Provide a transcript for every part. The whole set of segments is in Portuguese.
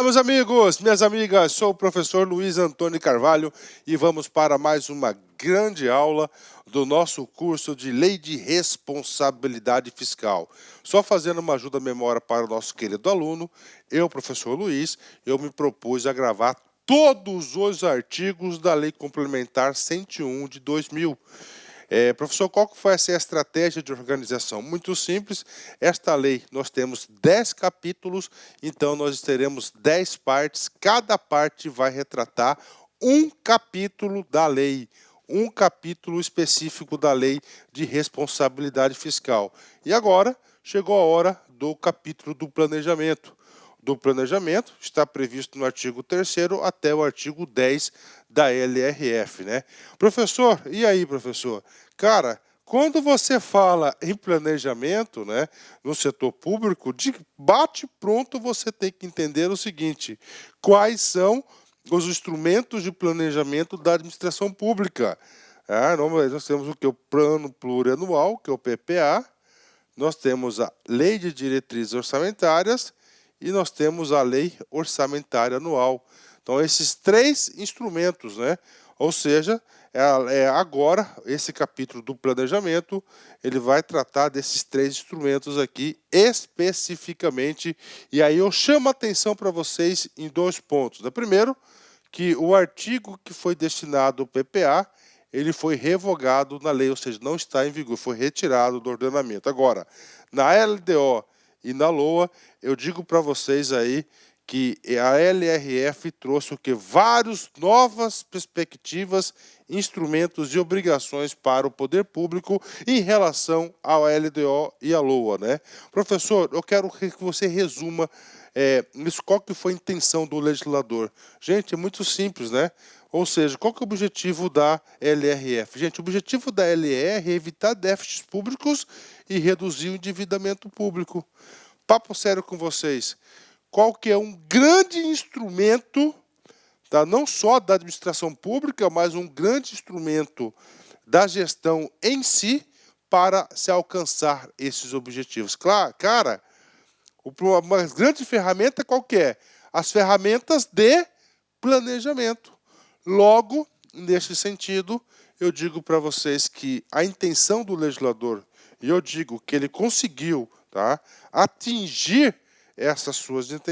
meus amigos, minhas amigas, sou o professor Luiz Antônio Carvalho e vamos para mais uma grande aula do nosso curso de Lei de Responsabilidade Fiscal. Só fazendo uma ajuda à memória para o nosso querido aluno, eu, professor Luiz, eu me propus a gravar todos os artigos da Lei Complementar 101 de 2000. Professor, qual que foi essa estratégia de organização? Muito simples, esta lei nós temos 10 capítulos, então nós teremos 10 partes, cada parte vai retratar um capítulo da lei, um capítulo específico da lei de responsabilidade fiscal. E agora chegou a hora do capítulo do planejamento. Do planejamento está previsto no artigo 3º até o artigo 10 da LRF, né? Professor, e aí, professor? Cara, quando você fala em planejamento, né, no setor público, de bate pronto você tem que entender o seguinte: quais são os instrumentos de planejamento da administração pública? Nós temos o que? O Plano Plurianual, que é o PPA, nós temos a Lei de Diretrizes Orçamentárias e nós temos a Lei Orçamentária Anual. Então, esses três instrumentos, né? Ou seja, agora, esse capítulo do planejamento, ele vai tratar desses três instrumentos aqui especificamente. E aí eu chamo a atenção para vocês em dois pontos. Primeiro, que o artigo que foi destinado ao PPA, ele foi revogado na lei, ou seja, não está em vigor, foi retirado do ordenamento. Agora, na LDO e na LOA, eu digo para vocês aí que a LRF trouxe o que? Várias novas perspectivas, instrumentos e obrigações para o poder público em relação ao LDO e à LOA, né? Professor, eu quero que você resuma isso, qual que foi a intenção do legislador. Gente, é muito simples, né? Ou seja, qual que é o objetivo da LRF? Gente, o objetivo da LR é evitar déficits públicos e reduzir o endividamento público. Papo sério com vocês. Qual que é um grande instrumento, tá? Não só da administração pública, mas um grande instrumento da gestão em si para se alcançar esses objetivos? Claro, cara, uma grande ferramenta qual que é? As ferramentas de planejamento. Logo, neste sentido, eu digo para vocês que a intenção do legislador, e eu digo que ele conseguiu, tá, atingir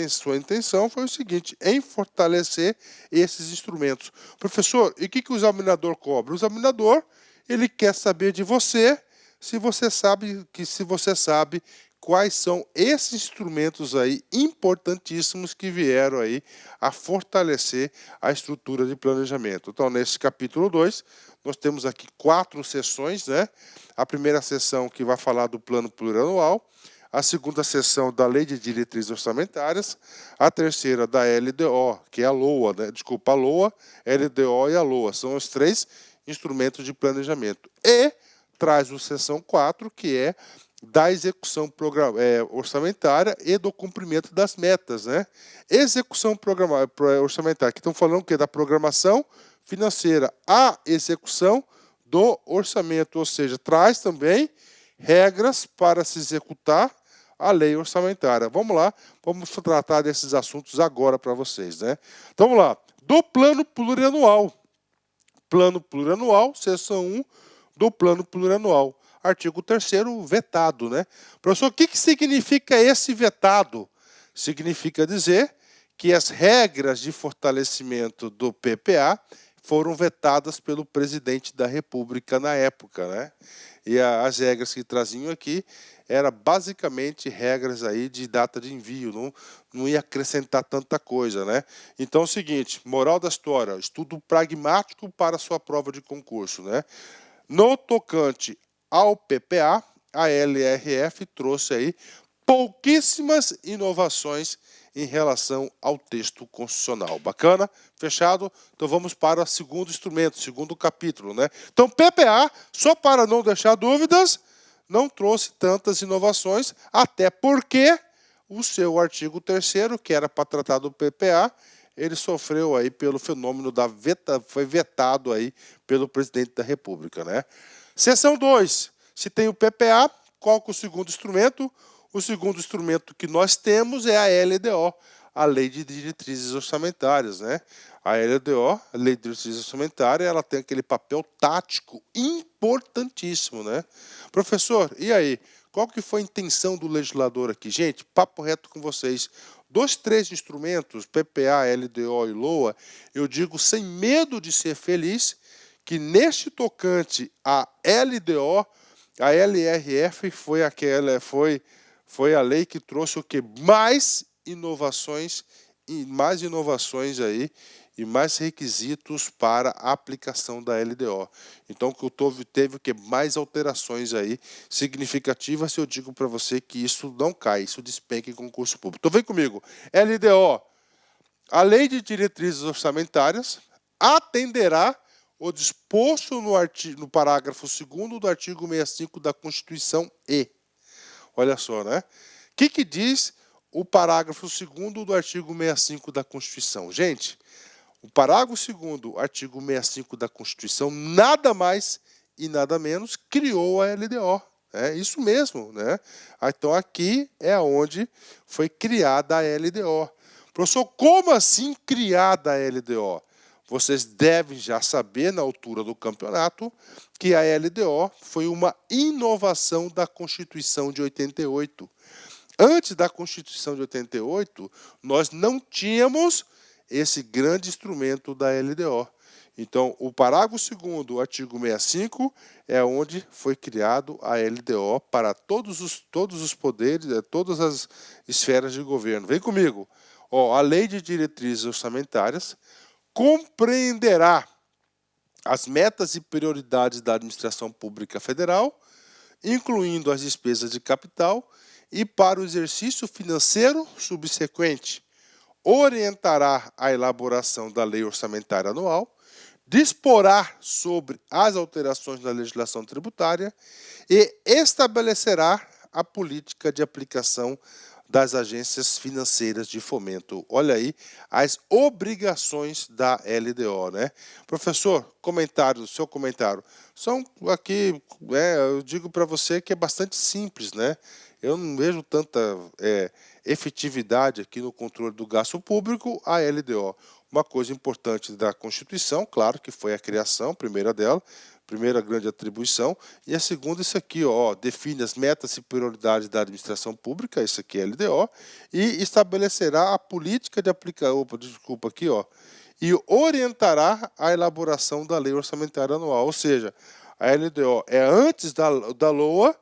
sua intenção foi o seguinte: em fortalecer esses instrumentos. Professor, e o que o examinador cobra? O examinador, ele quer saber de você se você sabe quais são esses instrumentos aí importantíssimos que vieram aí a fortalecer a estrutura de planejamento. Então, nesse capítulo 2, nós temos aqui 4 sessões, né? A primeira sessão que vai falar do plano plurianual, a segunda sessão da Lei de Diretrizes Orçamentárias, a terceira da LDO, que é a LOA, né? Desculpa, a LOA, LDO e a LOA, são os 3 instrumentos de planejamento. E traz a seção 4, que é da execução orçamentária e do cumprimento das metas, né? Execução orçamentária, que estão falando o quê? Da programação financeira, a execução do orçamento, ou seja, traz também regras para se executar a lei orçamentária. Vamos lá, vamos tratar desses assuntos agora para vocês, né? Então, vamos lá. Do plano plurianual. Plano plurianual, seção 1 do plano plurianual. Artigo 3º, vetado, né? Professor, o que significa esse vetado? Significa dizer que as regras de fortalecimento do PPA foram vetadas pelo presidente da República na época, né? E as regras que traziam aqui eram basicamente regras aí de data de envio, não ia acrescentar tanta coisa, né? Então é o seguinte, moral da história, estudo pragmático para a sua prova de concurso, né? No tocante ao PPA, a LRF trouxe aí pouquíssimas inovações em relação ao texto constitucional. Bacana? Fechado? Então vamos para o segundo instrumento, segundo capítulo, né? Então, PPA, só para não deixar dúvidas, não trouxe tantas inovações, até porque o seu artigo 3º, que era para tratar do PPA, ele sofreu aí pelo fenômeno foi vetado aí pelo presidente da República, né? Seção 2, se tem o PPA, qual que é o segundo instrumento? O segundo instrumento que nós temos é a LDO, a Lei de Diretrizes Orçamentárias, né? A LDO, a Lei de Diretrizes Orçamentárias, ela tem aquele papel tático importantíssimo, né? Professor, e aí? Qual que foi a intenção do legislador aqui? Gente, papo reto com vocês. Dos três instrumentos, PPA, LDO e LOA, eu digo sem medo de ser feliz que neste tocante a LDO, a LRF foi a lei que trouxe o que? Mais inovações aí e mais requisitos para a aplicação da LDO. Então, que teve o que? Mais alterações aí significativas, se eu digo para você que isso não cai, isso despenca em concurso público. Então, vem comigo. LDO, a Lei de Diretrizes Orçamentárias atenderá o disposto no parágrafo 2º do artigo 65 da Constituição e... Olha só, né? O que diz o parágrafo 2º do artigo 65 da Constituição? Gente, o parágrafo 2º, artigo 65 da Constituição, nada mais e nada menos criou a LDO. É isso mesmo, né? Então aqui é onde foi criada a LDO. Professor, como assim criada a LDO? Vocês devem já saber, na altura do campeonato, que a LDO foi uma inovação da Constituição de 88. Antes da Constituição de 88, nós não tínhamos esse grande instrumento da LDO. Então, o parágrafo 2º, artigo 65, é onde foi criado a LDO para todos os poderes, todas as esferas de governo. Vem comigo. Ó, a Lei de Diretrizes Orçamentárias compreenderá as metas e prioridades da administração pública federal, incluindo as despesas de capital, e para o exercício financeiro subsequente, orientará a elaboração da lei orçamentária anual, disporá sobre as alterações na legislação tributária e estabelecerá a política de aplicação das agências financeiras de fomento. Olha aí as obrigações da LDO, né? Professor, seu comentário. São aqui, eu digo para você que é bastante simples, né? Eu não vejo tanta efetividade aqui no controle do gasto público, a LDO. Uma coisa importante da Constituição, claro que foi a criação, a primeira dela, primeira grande atribuição, e a segunda, isso aqui, ó, define as metas e prioridades da administração pública, isso aqui é LDO, e estabelecerá a política de aplicação, e orientará a elaboração da lei orçamentária anual, ou seja, a LDO é antes da LOA,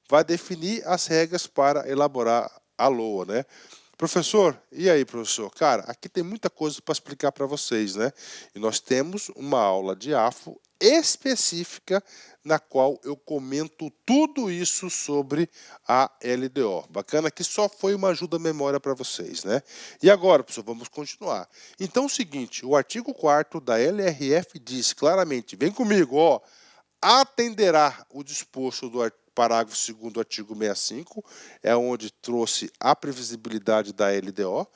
vai definir as regras para elaborar a LOA, né? Professor, e aí, professor? Cara, aqui tem muita coisa para explicar para vocês, né? E nós temos uma aula de AFO específica na qual eu comento tudo isso sobre a LDO. Bacana que só foi uma ajuda à memória para vocês, né? E agora, professor, vamos continuar. Então, é o seguinte, o artigo 4º da LRF diz claramente, vem comigo, ó, atenderá o disposto do parágrafo 2º do artigo 65, é onde trouxe a previsibilidade da LDO,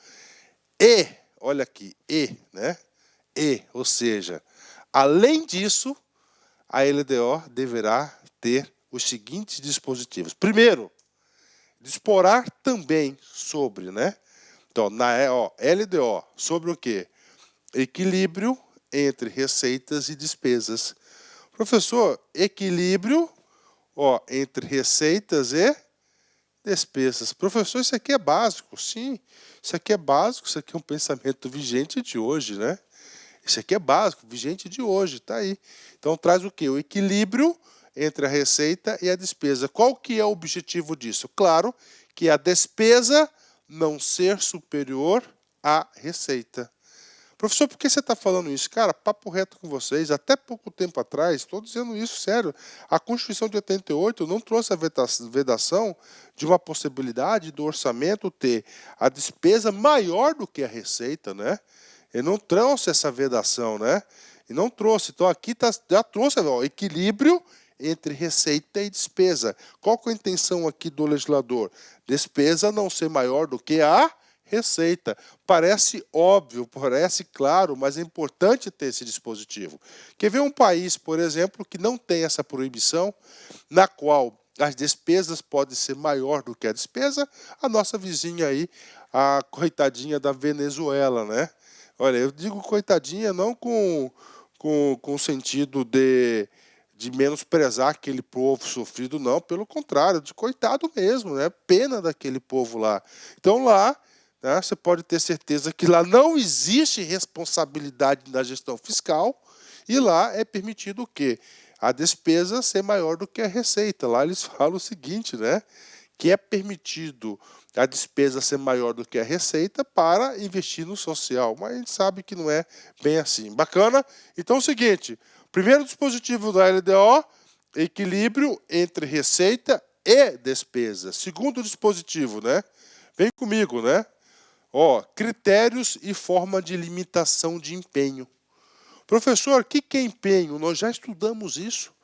e, olha aqui, né? Ou seja, além disso, a LDO deverá ter os seguintes dispositivos. Primeiro, disporá também sobre, né? Então, LDO, sobre o quê? Equilíbrio entre receitas e despesas. Professor, equilíbrio entre receitas e despesas. Professor, isso aqui é básico. Sim, isso aqui é básico, isso aqui é um pensamento vigente de hoje, né? Isso aqui é básico, vigente de hoje, tá aí. Então traz o quê? O equilíbrio entre a receita e a despesa. Qual que é o objetivo disso? Claro que a despesa não ser superior à receita. Professor, por que você está falando isso? Cara, papo reto com vocês, até pouco tempo atrás, estou dizendo isso sério, a Constituição de 88 não trouxe a vedação de uma possibilidade do orçamento ter a despesa maior do que a receita, né? Ele não trouxe essa vedação, né? E não trouxe. Então aqui já trouxe equilíbrio entre receita e despesa. Qual que é a intenção aqui do legislador? Despesa não ser maior do que a receita. Parece óbvio, parece claro, mas é importante ter esse dispositivo. Quer ver um país, por exemplo, que não tem essa proibição, na qual as despesas podem ser maior do que a despesa. A nossa vizinha aí, a coitadinha da Venezuela, né? Olha, eu digo coitadinha não com sentido de menosprezar aquele povo sofrido, não. Pelo contrário, de coitado mesmo, né? Pena daquele povo lá. Então lá, né, você pode ter certeza que lá não existe responsabilidade na gestão fiscal e lá é permitido o quê? A despesa ser maior do que a receita. Lá eles falam o seguinte, né? Que é permitido a despesa ser maior do que a receita para investir no social. Mas a gente sabe que não é bem assim. Bacana? Então é o seguinte, primeiro dispositivo da LDO, equilíbrio entre receita e despesa. Segundo dispositivo, né? Vem comigo, né? Ó, critérios e forma de limitação de empenho. Professor, o que é empenho? Nós já estudamos isso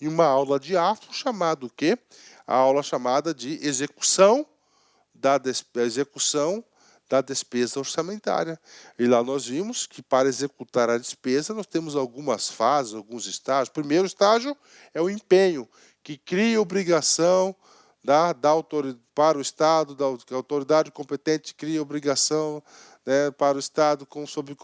em uma aula de afro chamada o quê? A aula chamada de execução da despesa orçamentária. E lá nós vimos que para executar a despesa nós temos algumas fases, alguns estágios. O primeiro estágio é o empenho, que cria obrigação para o Estado, a autoridade competente cria obrigação, né, para o Estado sob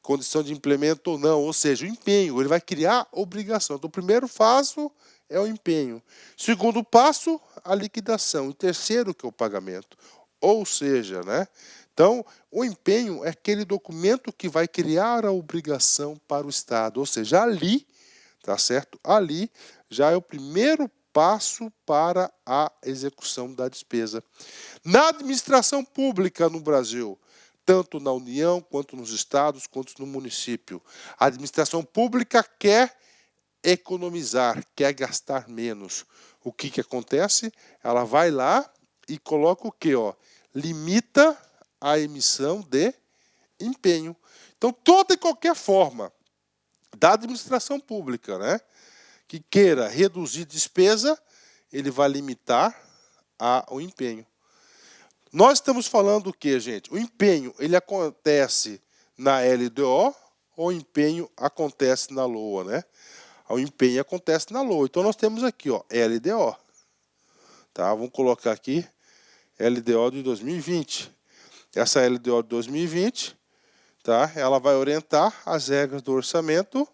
condição de implemento ou não. Ou seja, o empenho, ele vai criar obrigação. Então, o primeiro passo é o empenho. Segundo passo, a liquidação. E terceiro, que é o pagamento. Ou seja, né? Então, o empenho é aquele documento que vai criar a obrigação para o Estado. Ou seja, ali, tá certo? Ali já é o primeiro passo para a execução da despesa. Na administração pública no Brasil, tanto na União, quanto nos estados, quanto no município, a administração pública quer economizar, quer gastar menos. O que acontece? Ela vai lá e coloca o quê? Ó? Limita a emissão de empenho. Então, toda e qualquer forma da administração pública, né, que queira reduzir despesa, ele vai limitar o empenho. Nós estamos falando o que, gente? O empenho, ele acontece na LDO ou o empenho acontece na LOA, né? O empenho acontece na LOA. Então, nós temos aqui, ó, LDO. Tá? Vamos colocar aqui LDO de 2020. Essa LDO de 2020, tá? Ela vai orientar as regras do orçamento.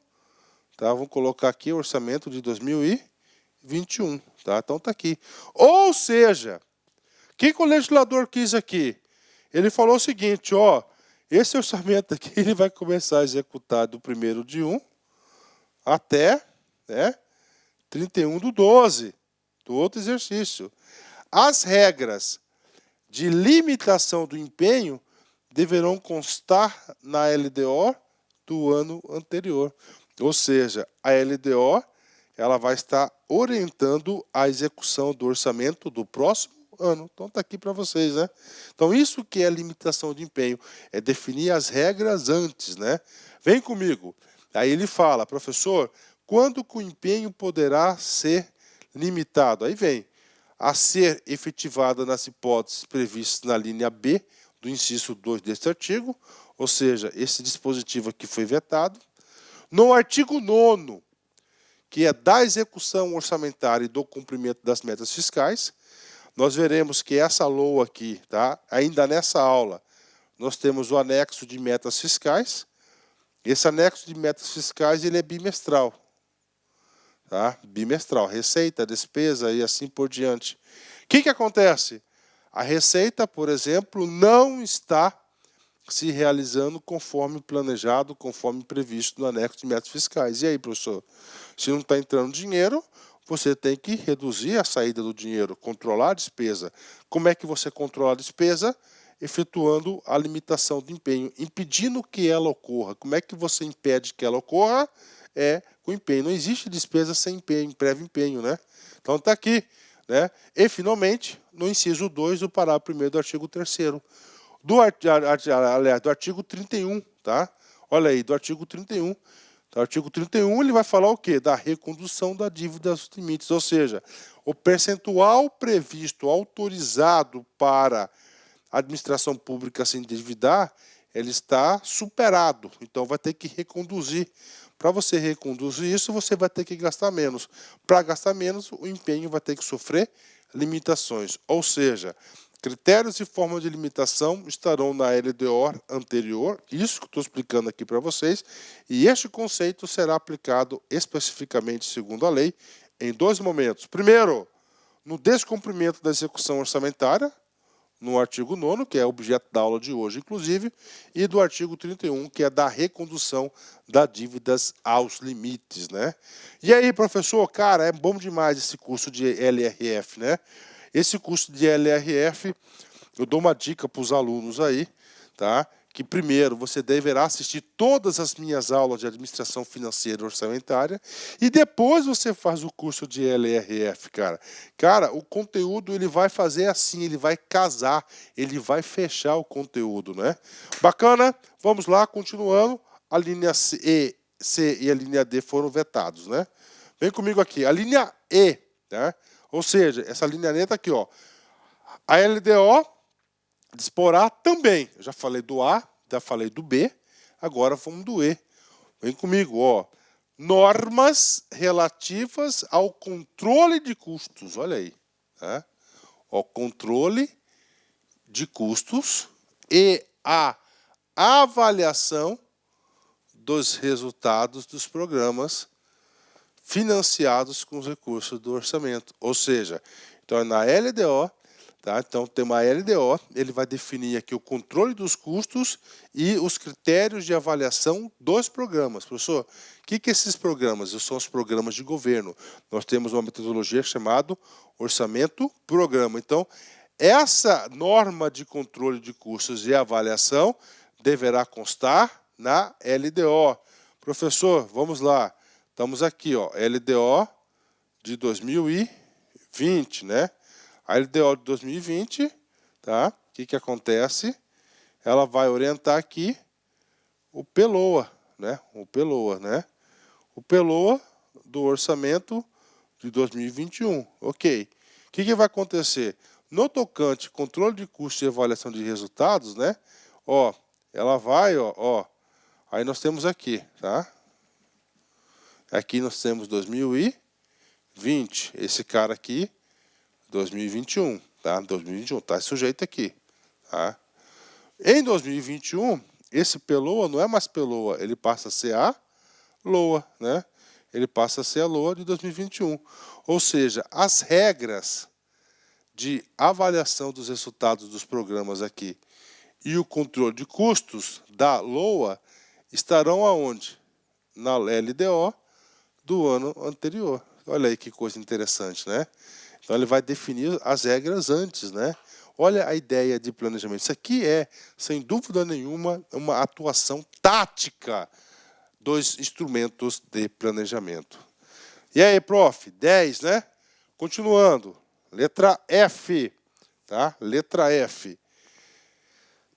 Tá? Vamos colocar aqui o orçamento de 2021. Tá? Então, está aqui. Ou seja, o que o legislador quis aqui? Ele falou o seguinte, ó, esse orçamento aqui ele vai começar a executar do 1º de 1 até, né, 31/12 do outro exercício. As regras de limitação do empenho deverão constar na LDO do ano anterior. Ou seja, a LDO ela vai estar orientando a execução do orçamento do próximo ano. Então está aqui para vocês, né? Então isso que é limitação de empenho, é definir as regras antes, né? Vem comigo. Aí ele fala, professor, quando que o empenho poderá ser limitado? Aí vem, a ser efetivada nas hipóteses previstas na linha B do inciso 2 deste artigo, ou seja, esse dispositivo aqui foi vetado. No artigo 9º, que é da execução orçamentária e do cumprimento das metas fiscais, nós veremos que essa LOA aqui, tá? Ainda nessa aula, nós temos o anexo de metas fiscais. Esse anexo de metas fiscais ele é bimestral. Tá? Bimestral, receita, despesa e assim por diante. O que acontece? A receita, por exemplo, não está se realizando conforme planejado, conforme previsto no anexo de metas fiscais. E aí, professor? Se não está entrando dinheiro, você tem que reduzir a saída do dinheiro, controlar a despesa. Como é que você controla a despesa? Efetuando a limitação do empenho, impedindo que ela ocorra. Como é que você impede que ela ocorra? É com empenho. Não existe despesa sem empenho, prévio empenho, né? Então está aqui, né? E finalmente, no inciso 2 do parágrafo 1º do artigo 3º. Do artigo 31, tá? Olha aí, do artigo 31. O artigo 31 ele vai falar o quê? Da recondução da dívida aos limites, ou seja, o percentual previsto, autorizado para a administração pública se endividar, ele está superado, então vai ter que reconduzir Para você reconduzir isso, você vai ter que gastar menos. Para gastar menos, o empenho vai ter que sofrer limitações. Ou seja, critérios e forma de limitação estarão na LDO anterior, isso que estou explicando aqui para vocês, e este conceito será aplicado especificamente, segundo a lei, em dois momentos. Primeiro, no descumprimento da execução orçamentária, no artigo 9º, que é objeto da aula de hoje, inclusive, e do artigo 31, que é da recondução das dívidas aos limites, né? E aí, professor, cara, é bom demais esse curso de LRF, né? Esse curso de LRF, eu dou uma dica para os alunos aí, tá? Que primeiro você deverá assistir todas as minhas aulas de administração financeira e orçamentária e depois você faz o curso de LRF, cara. Cara, o conteúdo ele vai fazer assim, ele vai casar, ele vai fechar o conteúdo, né? Bacana? Vamos lá, continuando. A linha C e a linha D foram vetados, né? Vem comigo aqui. A linha E, né? Ou seja, essa linha neta aqui, ó. A LDO disporá também. Eu já falei do A, já falei do B, agora vamos do E. Vem comigo, ó. Normas relativas ao controle de custos. Olha aí. Tá? O controle de custos e a avaliação dos resultados dos programas financiados com os recursos do orçamento. Ou seja, então é na LDO, tá? Então tem uma LDO, ele vai definir aqui o controle dos custos e os critérios de avaliação dos programas. Professor, o que esses programas? São os programas de governo. Nós temos uma metodologia chamada orçamento-programa. Então, essa norma de controle de custos e avaliação deverá constar na LDO. Professor, vamos lá. Estamos aqui, ó, LDO de 2020, né? A LDO de 2020, tá? O que acontece? Ela vai orientar aqui o PELOA, né? O PELOA, né? O PELOA do orçamento de 2021. Ok. O que vai acontecer? No tocante controle de custos e avaliação de resultados, né? Ó, ela vai, ó. Aí nós temos aqui, tá? Aqui nós temos 2020. Esse cara aqui, 2021, tá? 2021, tá sujeito aqui, tá? Em 2021, esse PELOA não é mais PELOA, ele passa a ser a LOA, né? Ele passa a ser a LOA de 2021. Ou seja, as regras de avaliação dos resultados dos programas aqui e o controle de custos da LOA estarão aonde? Na LDO do ano anterior. Olha aí que coisa interessante, né? Então ele vai definir as regras antes, né? Olha a ideia de planejamento. Isso aqui é, sem dúvida nenhuma, uma atuação tática dos instrumentos de planejamento. E aí, prof? 10, né? Continuando. Letra F, tá? Letra F.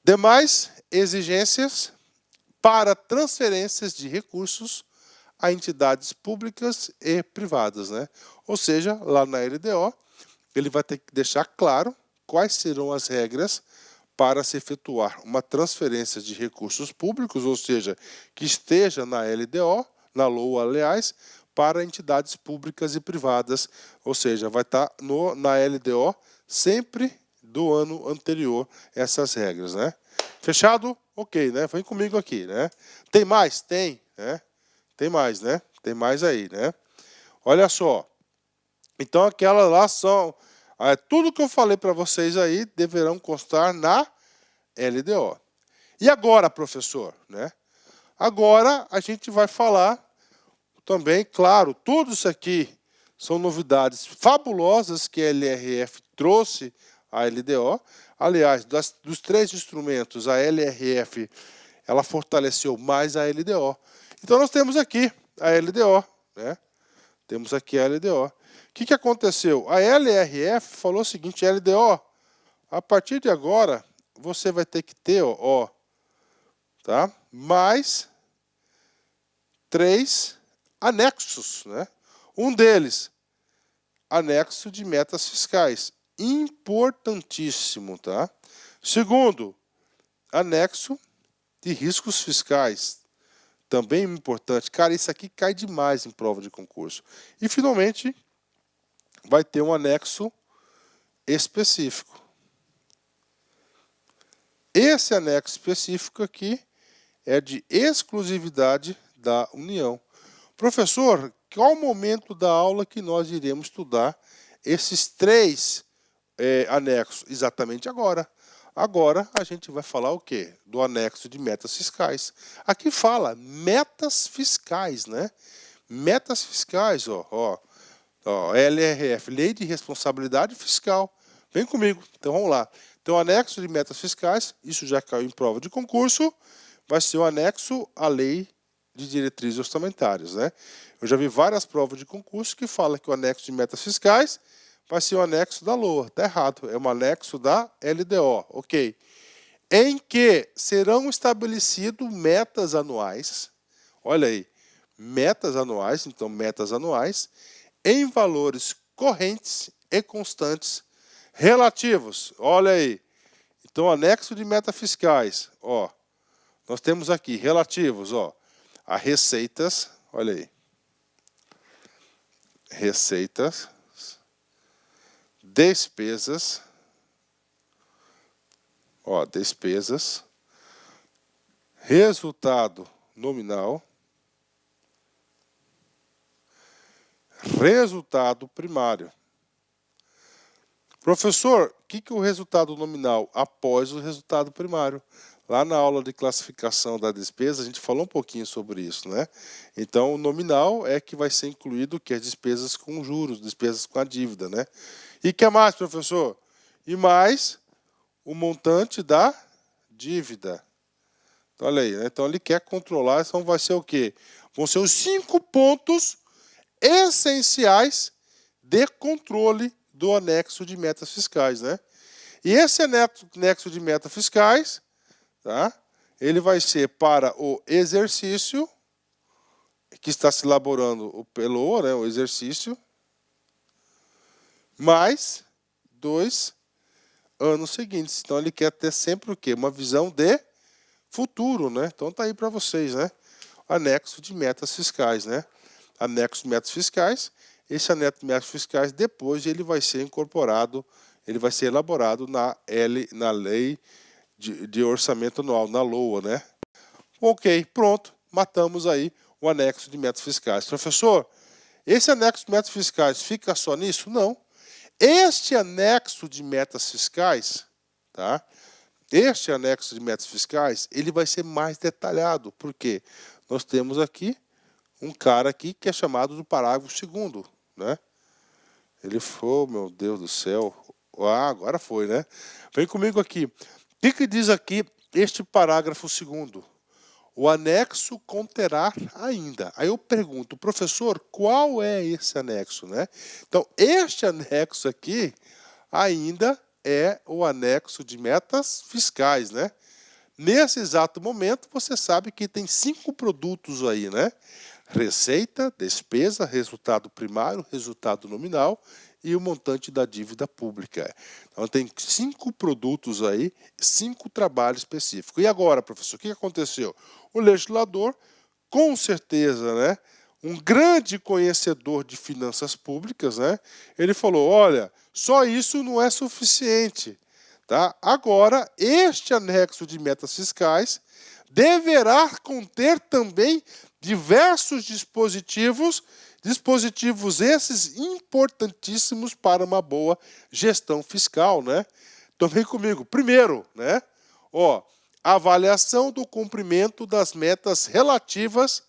Demais exigências para transferências de recursos a entidades públicas e privadas, né? Ou seja, lá na LDO, ele vai ter que deixar claro quais serão as regras para se efetuar uma transferência de recursos públicos, ou seja, que esteja na LDO, na LOA, aliás, para entidades públicas e privadas, ou seja, vai estar na LDO sempre do ano anterior essas regras, né? Fechado? Ok, né? Vem comigo aqui, né? Tem mais? Tem, né? Tem mais, né? Tem mais aí, né? Olha só. Então, aquelas lá são... tudo que eu falei para vocês aí deverão constar na LDO. E agora, professor, né? Agora a gente vai falar também, claro, tudo isso aqui são novidades fabulosas que a LRF trouxe à LDO. Aliás, dos três instrumentos, a LRF ela fortaleceu mais a LDO. Então nós temos aqui a LDO, né? Temos aqui a LDO. O que aconteceu? A LRF falou o seguinte, LDO, a partir de agora, você vai ter que ter, ó, tá? Mais 3 anexos, né? Um deles, anexo de metas fiscais. Importantíssimo, tá? Segundo, anexo de riscos fiscais. também importante. Cara, isso aqui cai demais em prova de concurso. E, finalmente, vai ter um anexo específico. Esse anexo específico aqui é de exclusividade da União. Professor, qual o momento da aula que nós iremos estudar esses 3 anexos? Exatamente agora. Agora a gente vai falar o quê? Do anexo de metas fiscais. Aqui fala metas fiscais, né? Metas fiscais, ó, LRF, Lei de Responsabilidade Fiscal. Vem comigo, então vamos lá. Então, o anexo de metas fiscais, isso já caiu em prova de concurso, vai ser o anexo à Lei de Diretrizes Orçamentárias, né? Eu já vi várias provas de concurso que falam que o anexo de metas fiscais vai ser o anexo da LOA. Está errado, é um anexo da LDO, ok? Em que serão estabelecidos metas anuais, olha aí, metas anuais, então metas anuais, em valores correntes e constantes relativos, olha aí. Então, anexo de metas fiscais, ó, nós temos aqui relativos, ó, a receitas, olha aí, receitas, despesas, ó, despesas, resultado nominal, resultado primário. Professor, o que é o resultado nominal após o resultado primário? Lá na aula de classificação da despesa, a gente falou um pouquinho sobre isso, né? Então, o nominal é que vai ser incluído que as despesas com juros, despesas com a dívida, né? E o que mais, professor? E mais o montante da dívida. Então, olha aí, né? Então ele quer controlar, então vai ser o quê? Vão ser os 5 pontos essenciais de controle do anexo de metas fiscais, né? E esse anexo de metas fiscais, tá? Ele vai ser para o exercício que está se elaborando o PELOA, né? O exercício, mais 2 anos seguintes. Então ele quer ter sempre o quê? Uma visão de futuro, né? Então tá aí para vocês, né? Anexo de metas fiscais, né? Anexo de metas fiscais. Esse anexo de metas fiscais, depois ele vai ser incorporado, ele vai ser elaborado na Lei de Orçamento Anual, na LOA, né? Ok, pronto, matamos aí o anexo de metas fiscais. Professor, esse anexo de metas fiscais fica só nisso? Não. Este anexo de metas fiscais, tá? Este anexo de metas fiscais, ele vai ser mais detalhado, porque nós temos aqui um cara aqui que é chamado do parágrafo 2º, né? Ele foi, meu Deus do céu. Ah, agora foi, né? Vem comigo aqui. O que diz aqui este parágrafo 2º? O anexo conterá ainda. Aí eu pergunto, professor, qual é esse anexo, né? Então, este anexo aqui ainda é o anexo de metas fiscais, né? Nesse exato momento, você sabe que tem 5 produtos aí, né? Receita, despesa, resultado primário, resultado nominal e o montante da dívida pública. Então, tem 5 produtos aí, 5 trabalhos específicos. E agora, professor, o que aconteceu? O legislador, com certeza, né, um grande conhecedor de finanças públicas, né, ele falou, olha, só isso não é suficiente. Tá? Agora, este anexo de metas fiscais deverá conter também diversos dispositivos esses importantíssimos para uma boa gestão fiscal, né? Então vem comigo. Primeiro, né? Ó, avaliação do cumprimento das metas relativas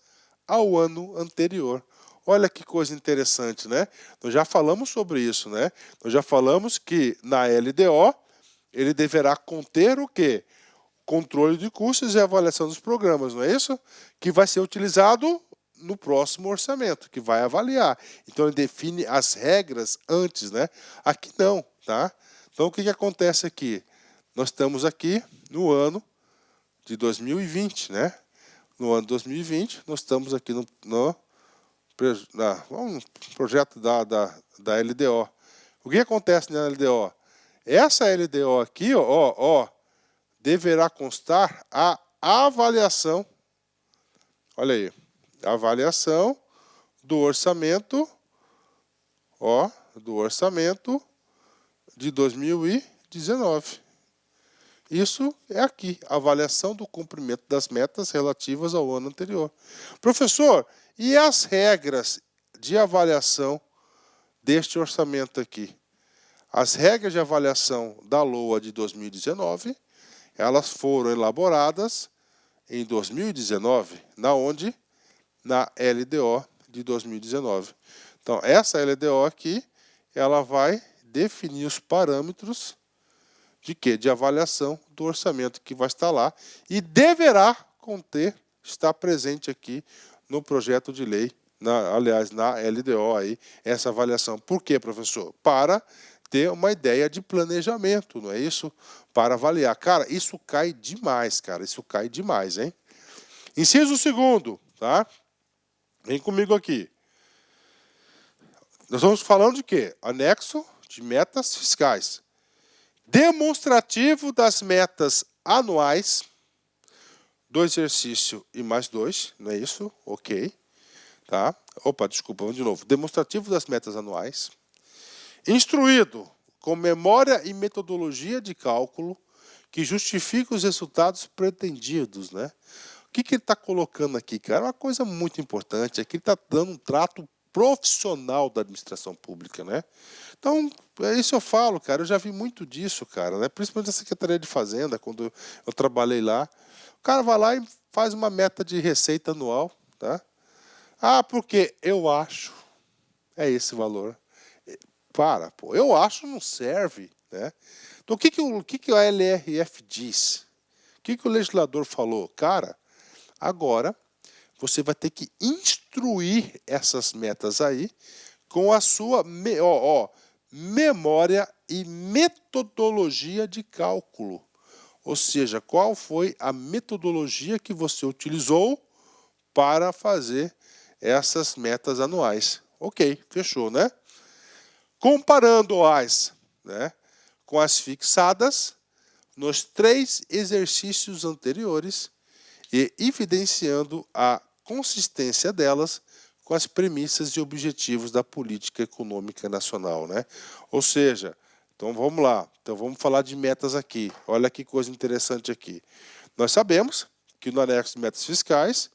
ao ano anterior. Olha que coisa interessante, né? Nós já falamos sobre isso, né? Nós já falamos que na LDO ele deverá conter o quê? Controle de custos e avaliação dos programas, não é isso? Que vai ser utilizado no próximo orçamento, que vai avaliar. Então, ele define as regras antes, né? Aqui não, tá? Então, o que acontece aqui? Nós estamos aqui no ano de 2020, né? No ano de 2020, nós estamos aqui no projeto da LDO. O que acontece na LDO? Essa LDO aqui, ó, deverá constar a avaliação Olha aí, avaliação do orçamento, ó, do orçamento de 2019. Isso é aqui, avaliação do cumprimento das metas relativas ao ano anterior. Professor, e as regras de avaliação deste orçamento aqui? As regras de avaliação da LOA de 2019, elas foram elaboradas em 2019, na onde? Na LDO de 2019. Então, essa LDO aqui, ela vai definir os parâmetros de quê? De avaliação do orçamento que vai estar lá e deverá conter, estar presente aqui no projeto de lei, aliás, na LDO aí, essa avaliação. Por quê, professor? Para ter uma ideia de planejamento, não é isso? Para avaliar. Cara, isso cai demais, cara, isso cai demais, hein? Inciso 2º, tá? Vem comigo aqui. Nós vamos falando de quê? Anexo de metas fiscais. Demonstrativo das metas anuais do exercício e mais 2, não é isso? Ok. Tá? Opa, desculpa, vamos de novo. Demonstrativo das metas anuais. Instruído com memória e metodologia de cálculo que justifica os resultados pretendidos, né? O que ele está colocando aqui, cara? Uma coisa muito importante é que ele está dando um trato profissional da administração pública, né? Então, é isso eu falo, cara, eu já vi muito disso, cara, né? Principalmente na Secretaria de Fazenda, quando eu trabalhei lá. O cara vai lá e faz uma meta de receita anual, tá? Ah, porque eu acho, é esse valor. Para, pô, eu acho não serve, né? Então, o que a LRF diz? O que o legislador falou? Cara, agora você vai ter que instruir essas metas aí com a sua memória e metodologia de cálculo. Ou seja, qual foi a metodologia que você utilizou para fazer essas metas anuais. Ok, fechou, né? Comparando-as, né, com as fixadas nos 3 exercícios anteriores e evidenciando a consistência delas com as premissas e objetivos da política econômica nacional, né? Ou seja, então vamos lá, então vamos falar de metas aqui. Olha que coisa interessante aqui. Nós sabemos que no anexo de metas fiscais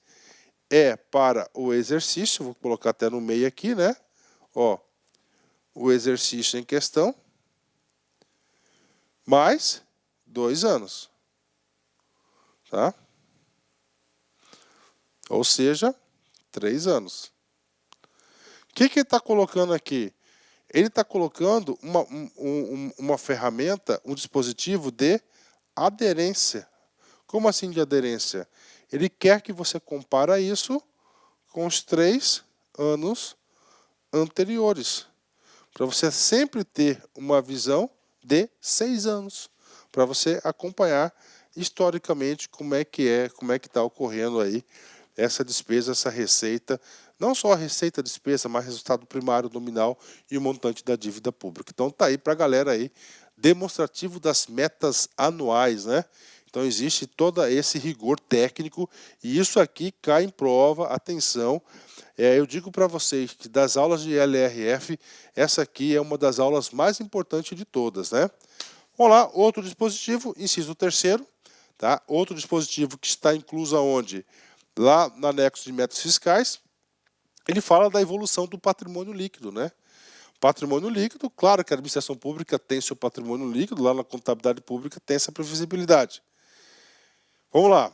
é para o exercício, vou colocar até no meio aqui, né? Ó, o exercício em questão, mais 2 anos, tá? Ou seja, 3 anos. O que ele está colocando aqui? Ele está colocando uma ferramenta, um dispositivo de aderência. Como assim de aderência? Ele quer que você compare isso com os 3 anos anteriores. Para você sempre ter uma visão de 6 anos. Para você acompanhar historicamente como é que está ocorrendo aí essa despesa, essa receita, não só a receita, despesa, mas resultado primário, nominal e o montante da dívida pública. Então tá aí para a galera aí, demonstrativo das metas anuais, né? Então existe todo esse rigor técnico e isso aqui cai em prova, atenção. Eu digo para vocês que das aulas de LRF, essa aqui é uma das aulas mais importantes de todas, né? Vamos lá, outro dispositivo, inciso 3º, tá? Outro dispositivo que está incluso aonde? Lá no anexo de metas fiscais, ele fala da evolução do patrimônio líquido, né? Patrimônio líquido, claro que a administração pública tem seu patrimônio líquido, lá na contabilidade pública tem essa previsibilidade. Vamos lá.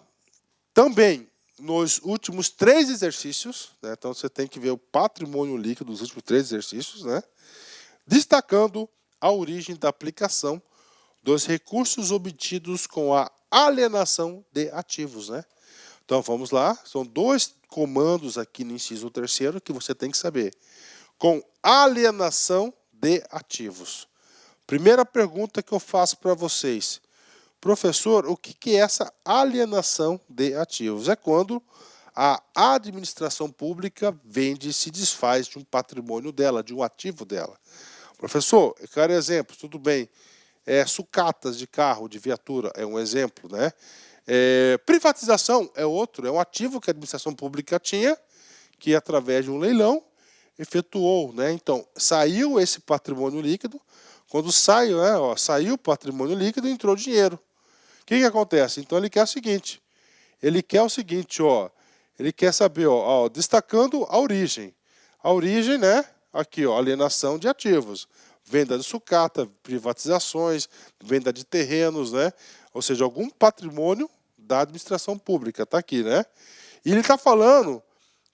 Também, nos últimos 3 exercícios, né? Então você tem que ver o patrimônio líquido dos últimos 3 exercícios, né? Destacando a origem da aplicação dos recursos obtidos com a alienação de ativos, né? Então vamos lá, são 2 comandos aqui no inciso 3º que você tem que saber. Com alienação de ativos. Primeira pergunta que eu faço para vocês. Professor, o que é essa alienação de ativos? É quando a administração pública vende e se desfaz de um patrimônio dela, de um ativo dela. Professor, eu quero exemplo, tudo bem. Sucatas de carro, de viatura, é um exemplo, né? Privatização é outro, é um ativo que a administração pública tinha, que através de um leilão efetuou, né? Então, saiu esse patrimônio líquido, quando saiu, né, saiu o patrimônio líquido, entrou dinheiro. O que acontece? Então ele quer o seguinte, ele quer saber, destacando a origem. A origem, né? Aqui, alienação de ativos, venda de sucata, privatizações, venda de terrenos, né? Ou seja, algum patrimônio da administração pública, está aqui, né? E ele está falando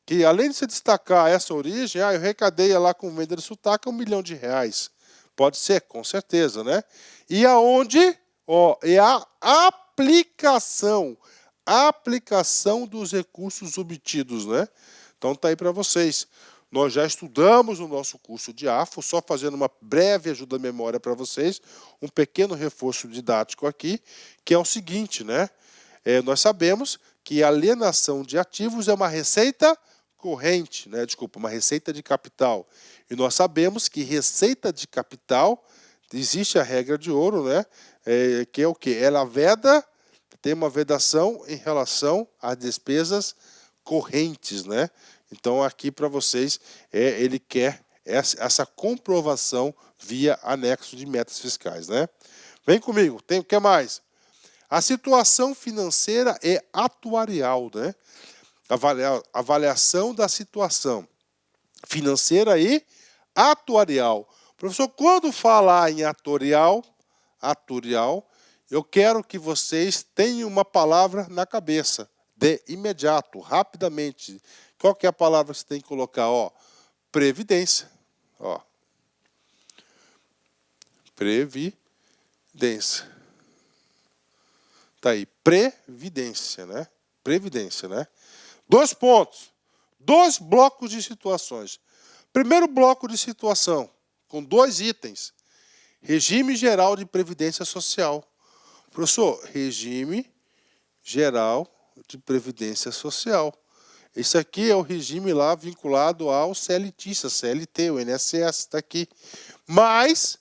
que, além de se destacar essa origem, eu recadeia lá com venda de sucata R$1 milhão. Pode ser, com certeza, né? E aonde? É a aplicação dos recursos obtidos, né? Então tá aí para vocês. Nós já estudamos no nosso curso de AFO, só fazendo uma breve ajuda à memória para vocês, um pequeno reforço didático aqui, que é o seguinte, né? Nós sabemos que a alienação de ativos é uma receita corrente, né? Desculpa, uma receita de capital. E nós sabemos que receita de capital, existe a regra de ouro, né? Que é o quê? Ela veda, tem uma vedação em relação às despesas correntes, né? Então, aqui para vocês, ele quer essa comprovação via anexo de metas fiscais, né? Vem comigo, o que mais? A situação financeira é atuarial, né? Avaliação da situação financeira e atuarial. Professor, quando falar em atuarial, eu quero que vocês tenham uma palavra na cabeça, de imediato, rapidamente. Qual que é a palavra que você tem que colocar? Previdência. Previdência. Tá aí, previdência, né? Previdência, né? 2 pontos, 2 blocos de situações. Primeiro bloco de situação, com 2 itens. Regime geral de previdência social. Professor, regime geral de previdência social. Esse aqui é o regime lá vinculado ao CLT, o INSS, está aqui. Mais,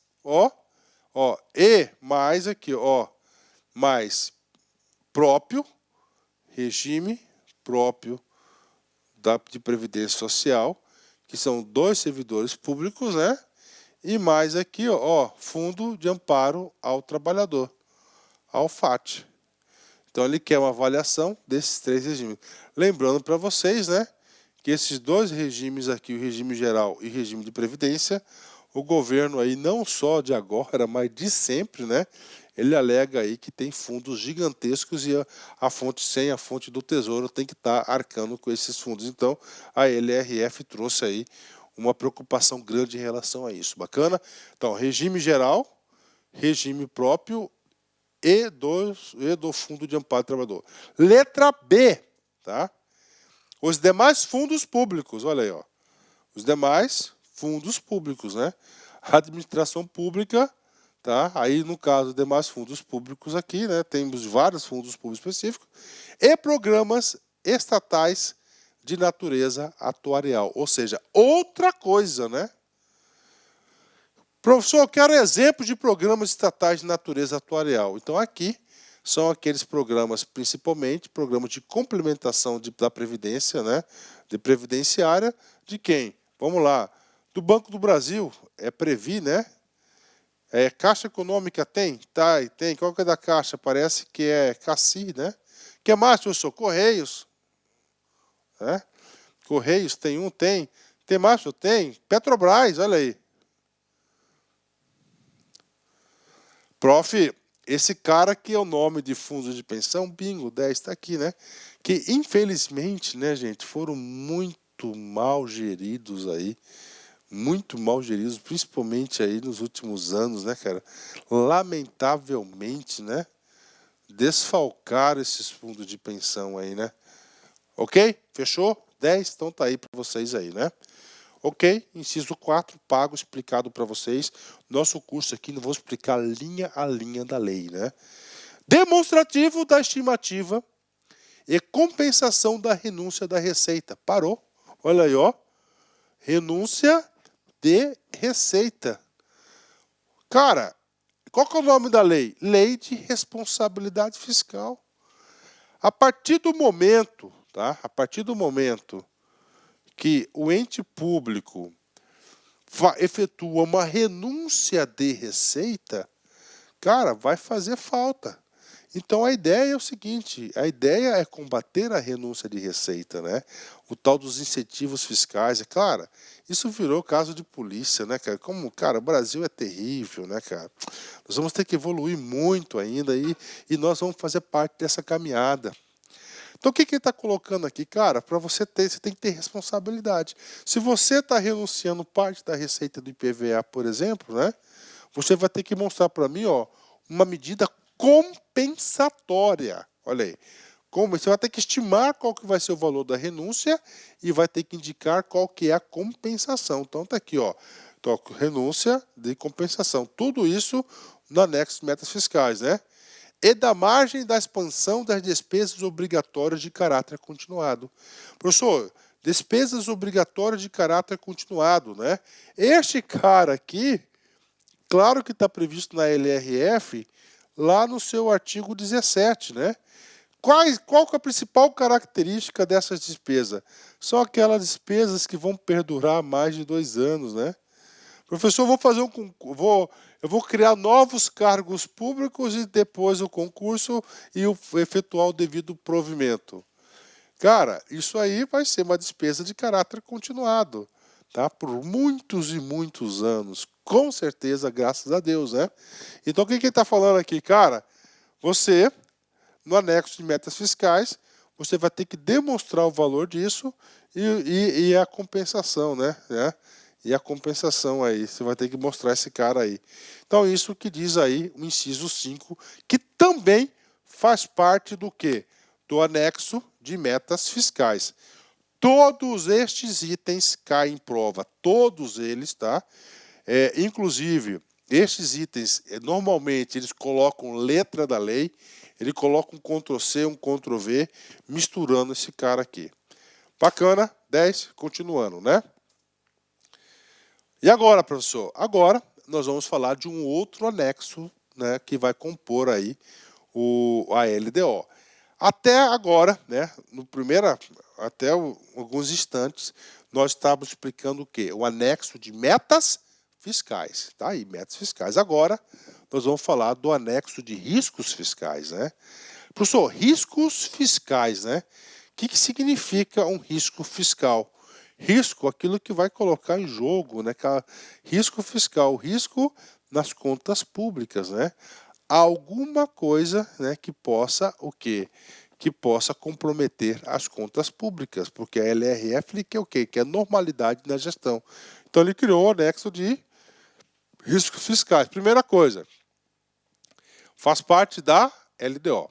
mais aqui, mais próprio, regime próprio de previdência social, que são 2 servidores públicos, né? E mais aqui, Fundo de Amparo ao Trabalhador, ao FAT. Então, ele quer uma avaliação desses 3 regimes. Lembrando para vocês, né, que esses 2 regimes aqui, o regime geral e o regime de previdência, o governo aí, não só de agora, mas de sempre, né, ele alega aí que tem fundos gigantescos e a fonte 100, a fonte do Tesouro, tem que estar arcando com esses fundos. Então, a LRF trouxe aí uma preocupação grande em relação a isso. Bacana? Então, regime geral, regime próprio e do Fundo de Amparo ao Trabalhador. Letra B, tá? Os demais fundos públicos, olha aí, os demais fundos públicos, né? A administração pública, tá? Aí, no caso, demais fundos públicos aqui, né? Temos vários fundos públicos específicos e programas estatais de natureza atuarial, ou seja, outra coisa, né? Professor, eu quero exemplos de programas estatais de natureza atuarial. Então, aqui são aqueles programas, principalmente, programas de complementação da Previdência, né? De previdenciária, de quem? Vamos lá. Do Banco do Brasil, é Previ, né? Caixa Econômica tem? Tá, tem. Qual que é da Caixa? Parece que é Cassi, né? O que mais, professor? Correios. Né? Correios, tem um? Tem. Tem mais? Tem. Petrobras, olha aí. Prof, esse cara que é o nome de fundos de pensão, bingo, 10, está aqui, né? Que, infelizmente, né, gente, foram muito mal geridos aí. Muito mal geridos, principalmente aí nos últimos anos, né, cara? Lamentavelmente, né? Desfalcaram esses fundos de pensão aí, né? Ok? Fechou? 10? Então tá aí para vocês aí, né? Ok? Inciso 4, pago, explicado para vocês. Nosso curso aqui, não vou explicar linha a linha da lei, né? Demonstrativo da estimativa e compensação da renúncia da receita. Parou. Olha aí, renúncia de receita. Cara, qual que é o nome da lei? Lei de responsabilidade fiscal. A partir do momento, tá? A partir do momento que o ente público efetua uma renúncia de receita, cara, vai fazer falta. Então a ideia é o seguinte, a ideia é combater a renúncia de receita, né? O tal dos incentivos fiscais, é claro, isso virou caso de polícia, né, cara? Como, cara, o Brasil é terrível, né, cara? Nós vamos ter que evoluir muito ainda e nós vamos fazer parte dessa caminhada. Então o que ele está colocando aqui? Cara, para você ter, você tem que ter responsabilidade. Se você está renunciando parte da receita do IPVA, por exemplo, né? Você vai ter que mostrar para mim, ó, uma medida compensatória. Olha aí. Como você vai ter que estimar qual que vai ser o valor da renúncia e vai ter que indicar qual que é a compensação. Então tá aqui, ó, então, renúncia de compensação. Tudo isso no anexo de metas fiscais, né? E da margem da expansão das despesas obrigatórias de caráter continuado. Professor, despesas obrigatórias de caráter continuado, né? Este cara aqui, claro que está previsto na LRF, lá no seu artigo 17, né? Qual que é a principal característica dessas despesas? São aquelas despesas que vão perdurar mais de 2 anos, né? Professor, eu vou criar novos cargos públicos e depois o concurso e efetuar o devido provimento. Cara, isso aí vai ser uma despesa de caráter continuado, tá? Por muitos e muitos anos. Com certeza, graças a Deus, né? Então, o que ele está falando aqui? Cara, você, no anexo de metas fiscais, você vai ter que demonstrar o valor disso e a compensação, né? E a compensação aí, você vai ter que mostrar esse cara aí. Então, isso que diz aí o inciso 5, que também faz parte do quê? Do anexo de metas fiscais. Todos estes itens caem em prova, todos eles, tá? Inclusive, estes itens, normalmente, eles colocam letra da lei, ele coloca um Ctrl+C, um Ctrl+V, misturando esse cara aqui. Bacana, 10, continuando, né? E agora, professor? Agora nós vamos falar de um outro anexo, né, que vai compor aí a LDO. Até agora, né, até alguns instantes, nós estávamos explicando o quê? O anexo de metas fiscais. Tá aí, metas fiscais. Agora nós vamos falar do anexo de riscos fiscais, né? Professor, riscos fiscais, né? O que significa um risco fiscal? Risco, aquilo que vai colocar em jogo, né? Risco fiscal, risco nas contas públicas, né? Alguma coisa, né, que possa o quê? Que possa comprometer as contas públicas, porque a LRF quer o quê? Quer normalidade na gestão. Então ele criou o anexo de riscos fiscais. Primeira coisa, faz parte da LDO.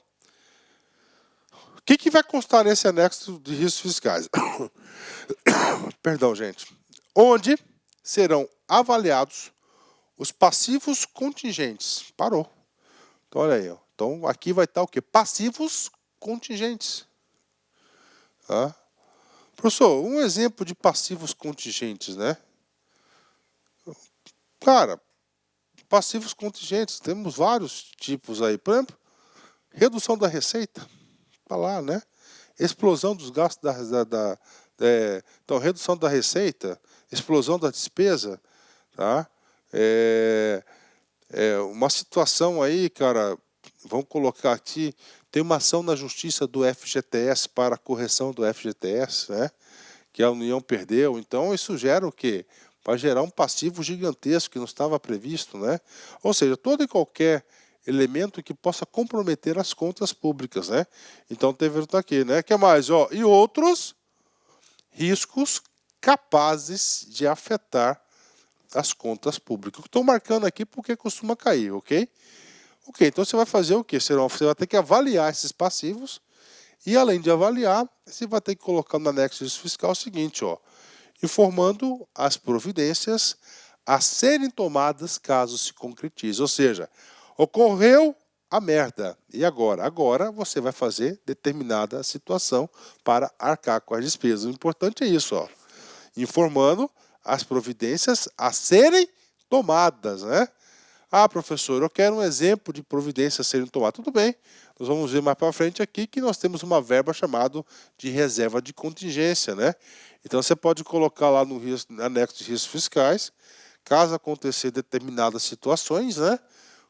O que vai constar nesse anexo de riscos fiscais? Perdão, gente. Onde serão avaliados os passivos contingentes. Parou. Então, olha aí. Ó. Então, aqui vai estar o quê? Passivos contingentes. Tá? Professor, um exemplo de passivos contingentes, né? Cara, passivos contingentes, temos vários tipos aí. Por exemplo, redução da receita. Está lá, né? Explosão dos gastos então, redução da receita, explosão da despesa, tá? Uma situação aí, cara, vamos colocar aqui, tem uma ação na justiça do FGTS para a correção do FGTS, né? Que a União perdeu. Então, isso gera o quê? Vai gerar um passivo gigantesco que não estava previsto, né? Ou seja, todo e qualquer elemento que possa comprometer as contas públicas, né? Então, teve aqui, né? O que mais? Ó, e outros riscos capazes de afetar as contas públicas. Estou marcando aqui porque costuma cair, ok? Ok, então você vai fazer o quê? Você vai ter que avaliar esses passivos e, além de avaliar, você vai ter que colocar no anexo fiscal o seguinte, ó, informando as providências a serem tomadas caso se concretize. Ou seja, ocorreu a merda. E agora? Agora você vai fazer determinada situação para arcar com as despesas. O importante é isso, ó, informando as providências a serem tomadas, né? Ah, professor, eu quero um exemplo de providências a serem tomadas. Tudo bem, nós vamos ver mais para frente aqui que nós temos uma verba chamada de reserva de contingência, né? Então você pode colocar lá no anexo de riscos fiscais, caso acontecer determinadas situações, né?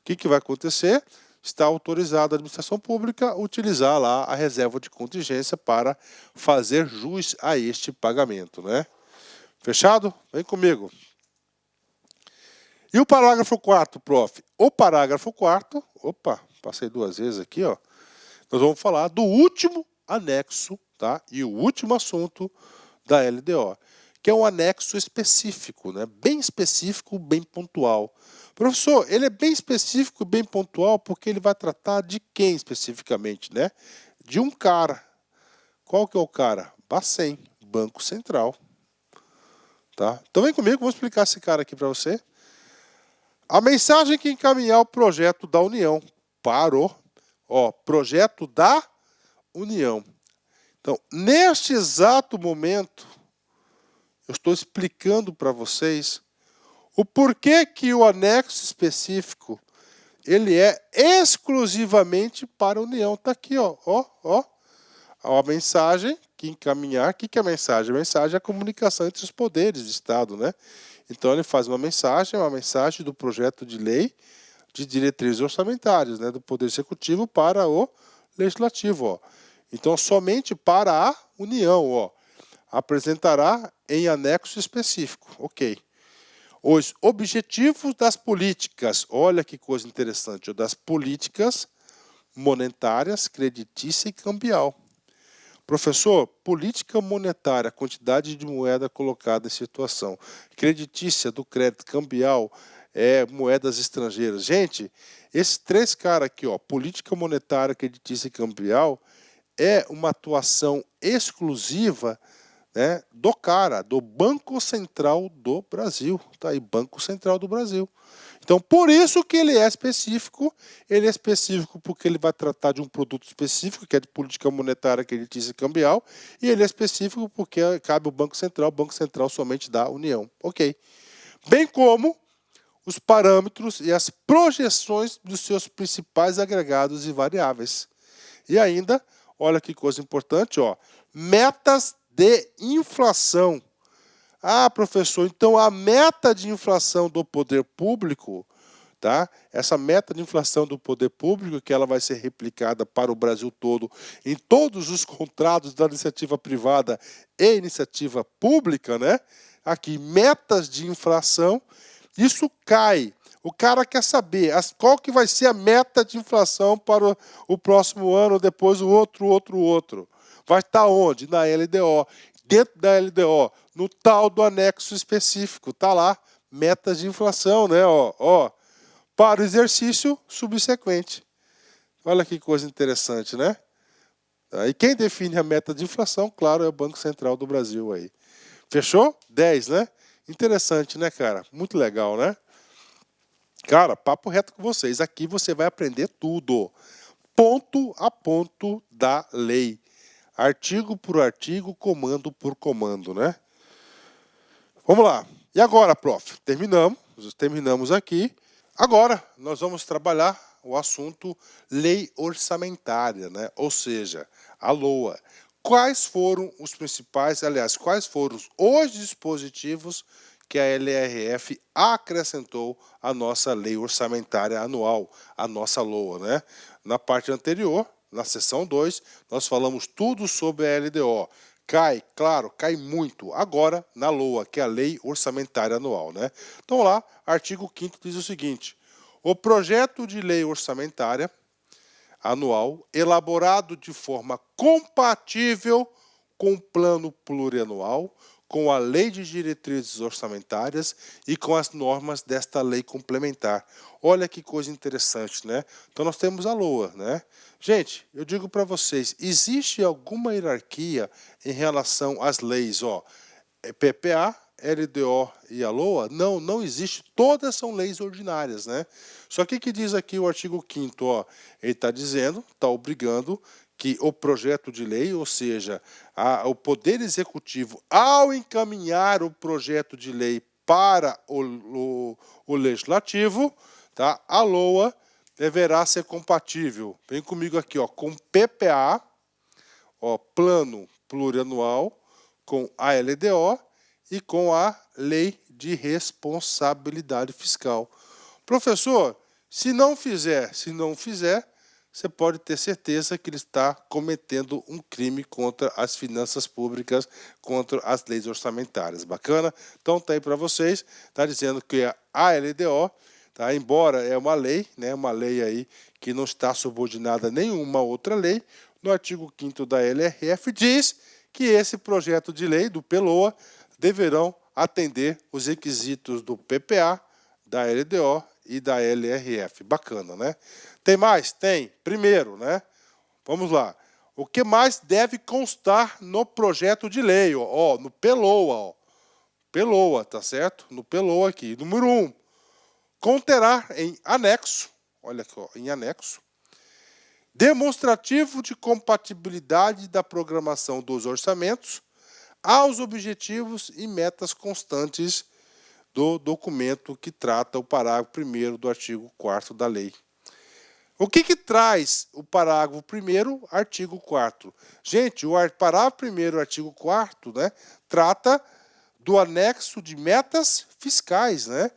O que vai acontecer? Está autorizada a administração pública a utilizar lá a reserva de contingência para fazer jus a este pagamento, né? Fechado? Vem comigo. E o parágrafo 4º, prof? O parágrafo 4º, opa, passei 2 vezes aqui, ó. Nós vamos falar do último anexo, tá? E o último assunto da LDO, que é um anexo específico, né? Bem específico, bem pontual. Professor, ele é bem específico e bem pontual porque ele vai tratar de quem especificamente, né? De um cara. Qual que é o cara? Bacen, Banco Central. Tá? Então vem comigo, vou explicar esse cara aqui para você. A mensagem que encaminhar o projeto da União para o projeto da União. Então, neste exato momento, eu estou explicando para vocês o porquê que o anexo específico ele é exclusivamente para a União. Está aqui, ó. A mensagem que encaminhar. O que é a mensagem? A mensagem é a comunicação entre os poderes do Estado, né? Então ele faz uma mensagem do projeto de lei de diretrizes orçamentárias, né, do Poder Executivo para o Legislativo, ó. Então somente para a União, ó, apresentará em anexo específico, ok. Os objetivos das políticas, olha que coisa interessante, das políticas monetárias, creditícia e cambial. Professor, política monetária, quantidade de moeda colocada em situação. Creditícia do crédito cambial, moedas estrangeiras. Gente, esses 3 caras aqui, ó, política monetária, creditícia e cambial, é uma atuação exclusiva, né, do Banco Central do Brasil. Tá aí, Banco Central do Brasil. Então, por isso que ele é específico porque ele vai tratar de um produto específico, que é de política monetária, creditícia e cambial, e ele é específico porque cabe ao Banco Central somente da União. Ok. Bem como os parâmetros e as projeções dos seus principais agregados e variáveis. E ainda, olha que coisa importante, ó, metas de inflação. Ah, professor, então a meta de inflação do poder público, tá? Essa meta de inflação do poder público, que ela vai ser replicada para o Brasil todo, em todos os contratos da iniciativa privada e iniciativa pública, né? Aqui, metas de inflação, isso cai. O cara quer saber qual que vai ser a meta de inflação para o próximo ano, depois o outro. Vai estar onde? Na LDO. Dentro da LDO, no tal do anexo específico, tá lá, metas de inflação, né? Para o exercício subsequente. Olha que coisa interessante, né? E quem define a meta de inflação, claro, é o Banco Central do Brasil aí. Fechou? 10, né? Interessante, né, cara? Muito legal, né? Cara, papo reto com vocês. Aqui você vai aprender tudo. Ponto a ponto da lei. Artigo por artigo, comando por comando, né? Vamos lá. E agora, prof? Terminamos aqui. Agora, nós vamos trabalhar o assunto lei orçamentária, né? Ou seja, a LOA. Quais foram os principais, quais foram os dispositivos que a LRF acrescentou à nossa lei orçamentária anual, a nossa LOA, né? Na parte anterior, na seção 2, nós falamos tudo sobre a LDO. Cai muito. Agora, na LOA, que é a Lei Orçamentária Anual, né? Então lá, artigo 5º diz o seguinte: o projeto de lei orçamentária anual, elaborado de forma compatível com o plano plurianual, com a lei de diretrizes orçamentárias e com as normas desta lei complementar. Olha que coisa interessante, né? Então nós temos a LOA, né? Gente, eu digo para vocês, existe alguma hierarquia em relação às leis, PPA, LDO e a LOA? Não, não existe. Todas são leis ordinárias, né? Só que o que diz aqui o artigo 5º, ele está dizendo, está obrigando que o projeto de lei, ou seja, o Poder Executivo, ao encaminhar o projeto de lei para o Legislativo, tá? A LOA, deverá ser compatível, vem comigo aqui, ó, com PPA, ó, Plano Plurianual, com a LDO e com a Lei de Responsabilidade Fiscal. Professor, se não fizer, você pode ter certeza que ele está cometendo um crime contra as finanças públicas, contra as leis orçamentárias. Bacana? Então tá aí para vocês, tá dizendo que a LDO, tá, embora é uma lei, né, uma lei aí que não está subordinada a nenhuma outra lei, no artigo 5º da LRF diz que esse projeto de lei do PLOA deverão atender os requisitos do PPA, da LDO e da LRF. Bacana, né? Tem mais? Tem. Primeiro, né? Vamos lá. O que mais deve constar no projeto de lei? Ó, no PLOA, ó. PLOA, tá certo? No PLOA aqui. Número 1. Conterá em anexo, olha aqui, ó, em anexo, demonstrativo de compatibilidade da programação dos orçamentos aos objetivos e metas constantes do documento que trata o parágrafo 1º do artigo 4º da lei. O que traz o parágrafo 1º, artigo 4º? Gente, o parágrafo 1º, artigo 4º, né, trata do anexo de metas fiscais, né?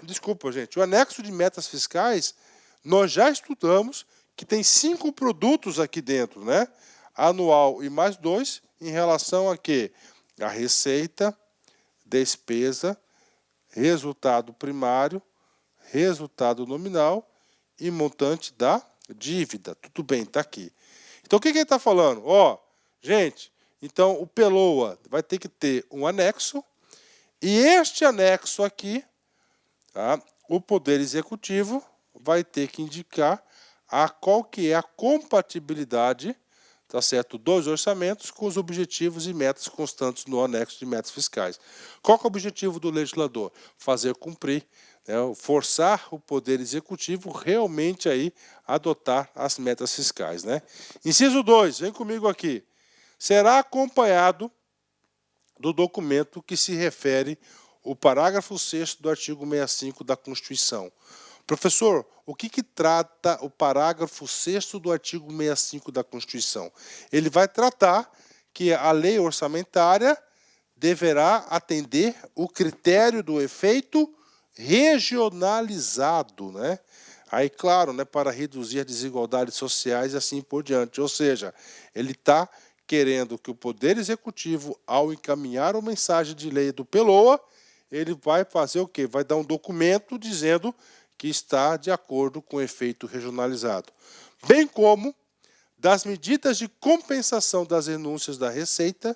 Desculpa, gente. O anexo de metas fiscais, nós já estudamos que tem 5 produtos aqui dentro, né? Anual e mais 2, em relação a quê? A receita, despesa, resultado primário, resultado nominal e montante da dívida. Tudo bem, está aqui. Então, o que ele está falando? Ó, gente, então o PLOA vai ter que ter um anexo, e este anexo aqui, tá, o Poder Executivo vai ter que indicar qual que é a compatibilidade, tá certo, dos orçamentos com os objetivos e metas constantes no anexo de metas fiscais. Qual que é o objetivo do legislador? Fazer cumprir, né, forçar o Poder Executivo realmente aí adotar as metas fiscais, né? Inciso 2, vem comigo aqui. Será acompanhado do documento que se refere o parágrafo 6º do artigo 65 da Constituição. Professor, o que trata o parágrafo 6º do artigo 65 da Constituição? Ele vai tratar que a lei orçamentária deverá atender o critério do efeito regionalizado, né? Aí, claro, né, para reduzir as desigualdades sociais e assim por diante. Ou seja, ele está querendo que o Poder Executivo, ao encaminhar uma mensagem de lei do PLOA, ele vai fazer o quê? Vai dar um documento dizendo que está de acordo com o efeito regionalizado. Bem como das medidas de compensação das renúncias da receita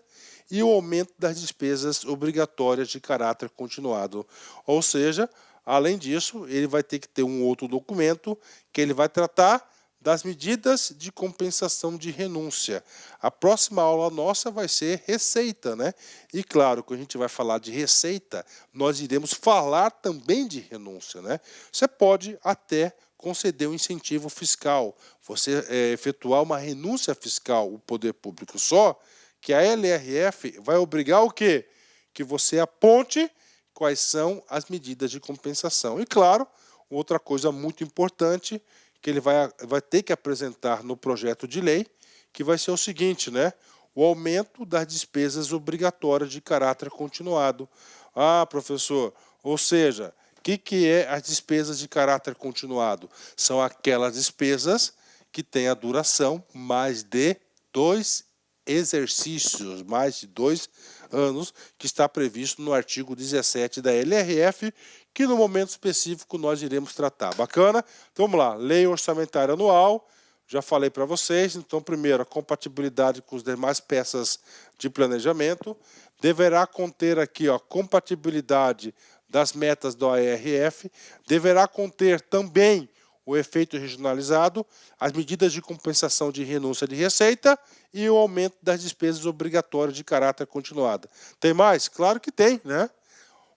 e o aumento das despesas obrigatórias de caráter continuado. Ou seja, além disso, ele vai ter que ter um outro documento que ele vai tratar das medidas de compensação de renúncia. A próxima aula nossa vai ser receita, né? E claro, quando a gente vai falar de receita, nós iremos falar também de renúncia, né? Você pode até conceder um incentivo fiscal, você efetuar uma renúncia fiscal, o poder público, só que a LRF vai obrigar o quê? Que você aponte quais são as medidas de compensação. E claro, outra coisa muito importante que ele vai ter que apresentar no projeto de lei, que vai ser o seguinte, né? O aumento das despesas obrigatórias de caráter continuado. Ah, professor, ou seja, o que é as despesas de caráter continuado? São aquelas despesas que têm a duração mais de 2 exercícios, mais de 2 anos, que está previsto no artigo 17 da LRF, que no momento específico nós iremos tratar. Bacana? Então vamos lá, Lei Orçamentária Anual, já falei para vocês. Então, primeiro, a compatibilidade com as demais peças de planejamento, deverá conter aqui, ó, compatibilidade das metas do ARF, deverá conter também o efeito regionalizado, as medidas de compensação de renúncia de receita e o aumento das despesas obrigatórias de caráter continuado. Tem mais? Claro que tem, né?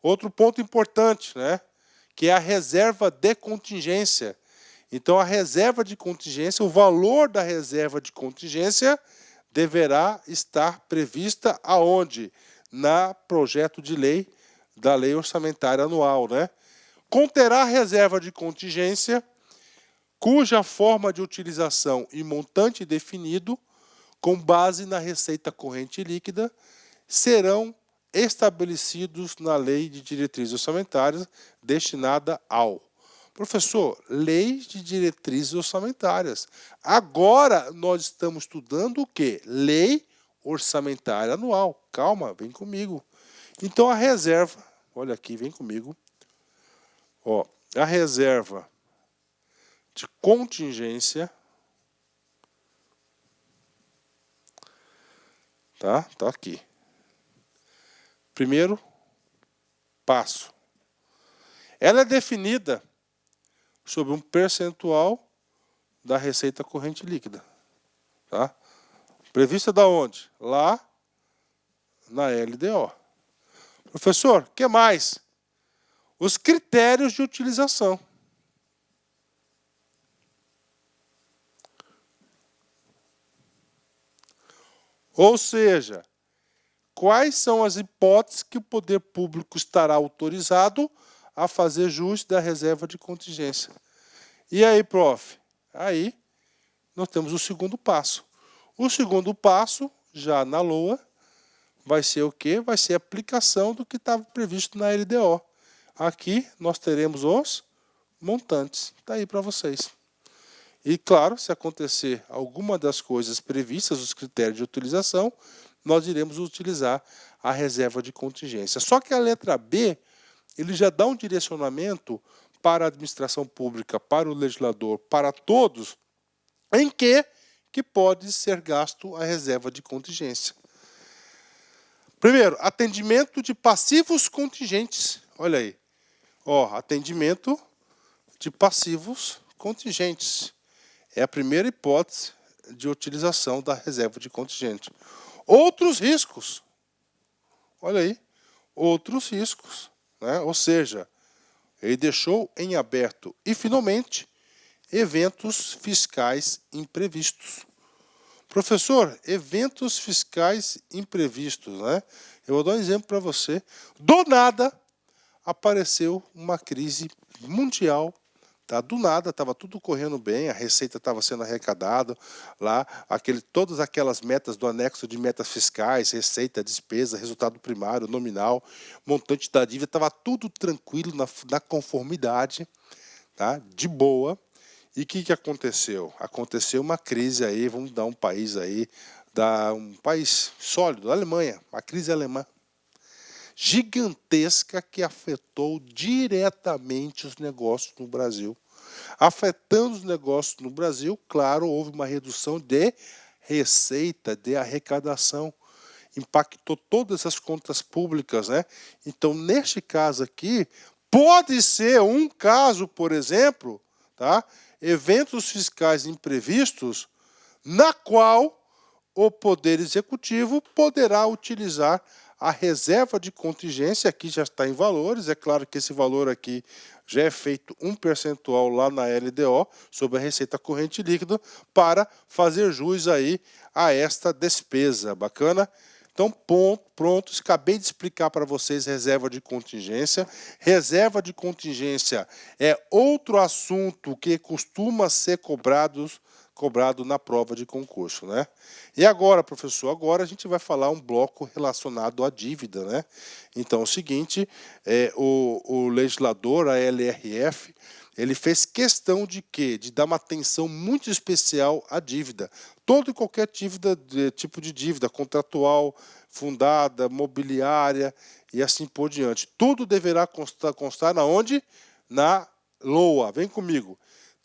Outro ponto importante, né, que é a reserva de contingência. Então, a reserva de contingência, o valor da reserva de contingência deverá estar prevista aonde? Na projeto de lei da Lei Orçamentária Anual, né? Conterá reserva de contingência cuja forma de utilização e montante definido, com base na receita corrente líquida, serão estabelecidos na Lei de Diretrizes Orçamentárias destinada ao... Professor, Lei de Diretrizes Orçamentárias. Agora nós estamos estudando o quê? Lei Orçamentária Anual. Calma, vem comigo. Então a reserva, olha aqui, vem comigo. Ó, a reserva de contingência, tá aqui. Primeiro passo. Ela é definida sobre um percentual da receita corrente líquida, tá? Prevista da onde? Lá na LDO. Professor, o que mais? Os critérios de utilização. Ou seja, quais são as hipóteses que o poder público estará autorizado a fazer jus da reserva de contingência? E aí, prof? Aí nós temos o segundo passo. O segundo passo, já na LOA, vai ser o quê? Vai ser a aplicação do que estava previsto na LDO. Aqui nós teremos os montantes. Está aí para vocês. E, claro, se acontecer alguma das coisas previstas, os critérios de utilização, nós iremos utilizar a reserva de contingência. Só que a letra B, ele já dá um direcionamento para a administração pública, para o legislador, para todos, em que pode ser gasto a reserva de contingência. Primeiro, atendimento de passivos contingentes. Olha aí. Ó, atendimento de passivos contingentes. É a primeira hipótese de utilização da reserva de contingente. Outros riscos. Olha aí. Outros riscos, né? Ou seja, ele deixou em aberto. E, finalmente, eventos fiscais imprevistos. Professor, eventos fiscais imprevistos, né? Eu vou dar um exemplo para você. Do nada, apareceu uma crise mundial. Tá? Do nada, estava tudo correndo bem, a receita estava sendo arrecadada, lá, todas aquelas metas do anexo de metas fiscais, receita, despesa, resultado primário, nominal, montante da dívida, estava tudo tranquilo, na conformidade, tá? De boa. E o que aconteceu? Aconteceu uma crise aí, vamos dar um país aí, um país sólido, a Alemanha, a crise alemã. Gigantesca que afetou diretamente os negócios no Brasil. Afetando os negócios no Brasil, claro, houve uma redução de receita, de arrecadação. Impactou todas as contas públicas, né? Então, neste caso aqui, pode ser um caso, por exemplo, tá? Eventos fiscais imprevistos, na qual o Poder Executivo poderá utilizar a reserva de contingência, aqui já está em valores, é claro que esse valor aqui já é feito um percentual lá na LDO, sobre a receita corrente líquida, para fazer jus aí a esta despesa. Bacana? Então, pronto, acabei de explicar para vocês reserva de contingência. Reserva de contingência é outro assunto que costuma ser cobrado na prova de concurso, né? E agora, professor, agora a gente vai falar um bloco relacionado à dívida, né? Então, é o seguinte, o legislador, a LRF, ele fez questão de quê? De dar uma atenção muito especial à dívida. Todo e qualquer dívida, tipo de dívida, contratual, fundada, mobiliária e assim por diante. Tudo deverá constar na onde? Na LOA. Vem comigo.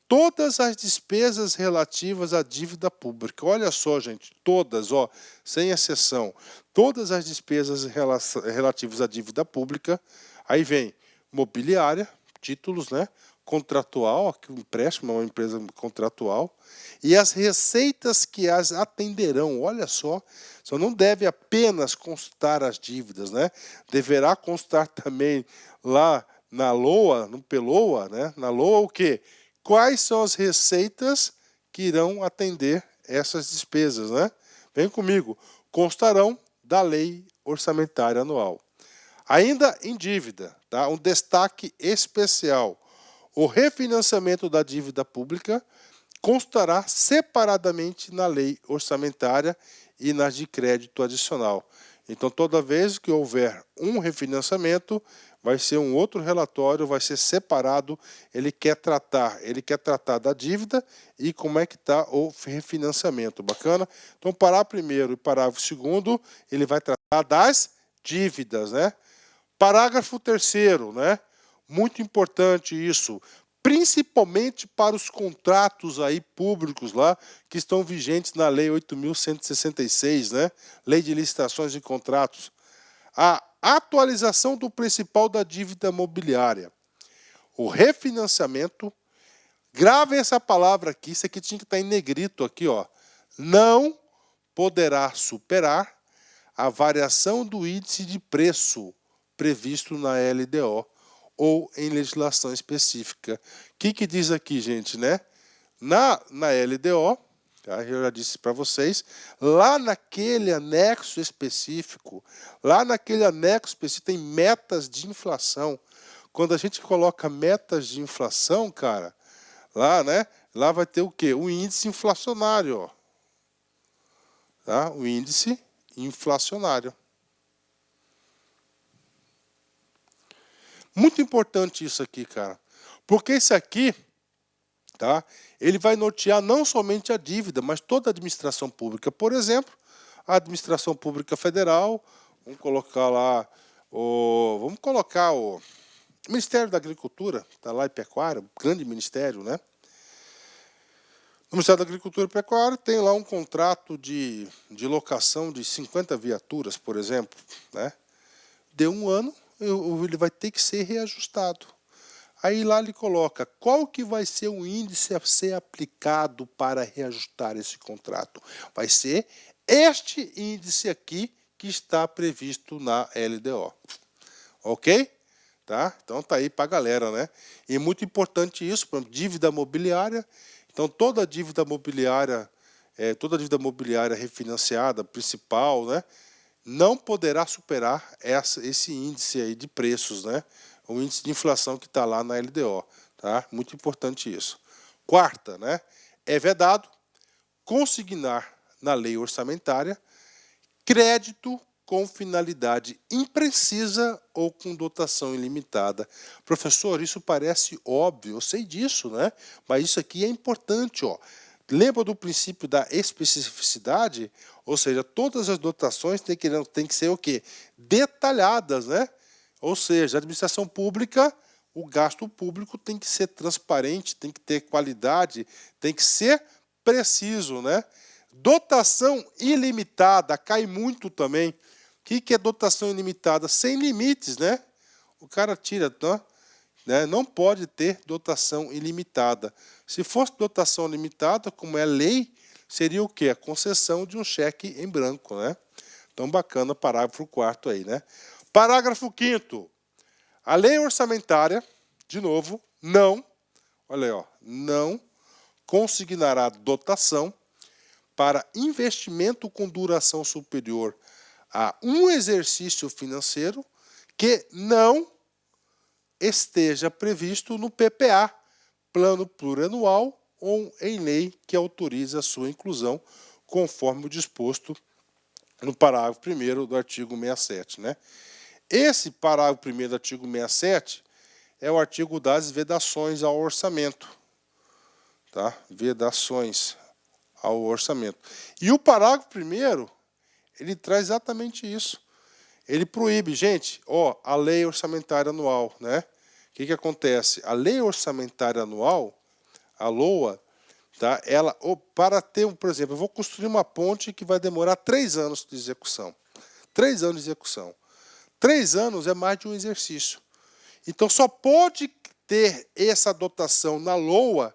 Todas as despesas relativas à dívida pública. Olha só, gente, todas, ó, sem exceção. Todas as despesas relativas à dívida pública. Aí vem mobiliária, títulos, né? Contratual, aqui o empréstimo é uma empresa contratual. E as receitas que as atenderão. Olha só, não deve apenas constar as dívidas, né? Deverá constar também lá na LOA, no PELOA, né? Na LOA o quê? Quais são as receitas que irão atender essas despesas, né? Vem comigo. Constarão da Lei Orçamentária Anual. Ainda em dívida, tá? Um destaque especial. O refinanciamento da dívida pública constará separadamente na lei orçamentária e nas de crédito adicional. Então, toda vez que houver um refinanciamento, vai ser um outro relatório, vai ser separado. Ele quer tratar da dívida e como é que está o refinanciamento. Bacana? Então, parágrafo primeiro e parágrafo segundo, ele vai tratar das dívidas, né? Parágrafo terceiro, né? Muito importante isso, principalmente para os contratos aí públicos lá que estão vigentes na Lei 8.166, né? Lei de licitações e contratos. A atualização do principal da dívida mobiliária. O refinanciamento, grave essa palavra aqui, isso aqui tinha que estar em negrito aqui, ó. Não poderá superar a variação do índice de preço previsto na LDO ou em legislação específica. O que diz aqui, gente, né? Na LDO, tá? Eu já disse para vocês, lá naquele anexo específico, tem metas de inflação. Quando a gente coloca metas de inflação, cara, lá, né? Lá vai ter o quê? O índice inflacionário, ó. Tá? O índice inflacionário. Muito importante isso aqui, cara. Porque isso aqui, tá? Ele vai nortear não somente a dívida, mas toda a administração pública. Por exemplo, a administração pública federal, vamos colocar o Ministério da Agricultura, está lá em Pecuária, grande ministério, né? No Ministério da Agricultura e Pecuária tem lá um contrato de locação de 50 viaturas, por exemplo, né? Deu um ano, ele vai ter que ser reajustado. Aí lá ele coloca qual que vai ser o índice a ser aplicado para reajustar esse contrato. Vai ser este índice aqui que está previsto na LDO. Ok? Tá? Então tá aí para a galera, né? E é muito importante isso, por exemplo, dívida mobiliária. Então toda dívida mobiliária refinanciada, principal, né? Não poderá superar esse índice aí de preços, né? O índice de inflação que está lá na LDO. Tá? Muito importante isso. Quarta, né? É vedado consignar na lei orçamentária crédito com finalidade imprecisa ou com dotação ilimitada. Professor, isso parece óbvio, eu sei disso, né? Mas isso aqui é importante, ó. Lembra do princípio da especificidade? Ou seja, todas as dotações têm que ser o quê? Detalhadas, né? Ou seja, a administração pública, o gasto público tem que ser transparente, tem que ter qualidade, tem que ser preciso, né? Dotação ilimitada, cai muito também. O que é dotação ilimitada? Sem limites, né? O cara tira, né? Não pode ter dotação ilimitada. Se fosse dotação limitada, como é lei, seria o quê? A concessão de um cheque em branco, né? Então, bacana, parágrafo 4º aí, né? Parágrafo 5º. A lei orçamentária, de novo, olha aí, ó, não consignará dotação para investimento com duração superior a um exercício financeiro que não esteja previsto no PPA, Plano Plurianual, ou em lei que autorize a sua inclusão, conforme o disposto no parágrafo 1º do artigo 67, né? Esse parágrafo 1º do artigo 67 é o artigo das vedações ao orçamento, tá? Vedações ao orçamento. E o parágrafo 1º, ele traz exatamente isso. Ele proíbe, gente, ó, a lei orçamentária anual, né? O que acontece? A lei orçamentária anual, a LOA, tá? Ela, para ter, por exemplo, eu vou construir uma ponte que vai demorar 3 anos de execução. 3 anos de execução. 3 anos é mais de um exercício. Então, só pode ter essa dotação na LOA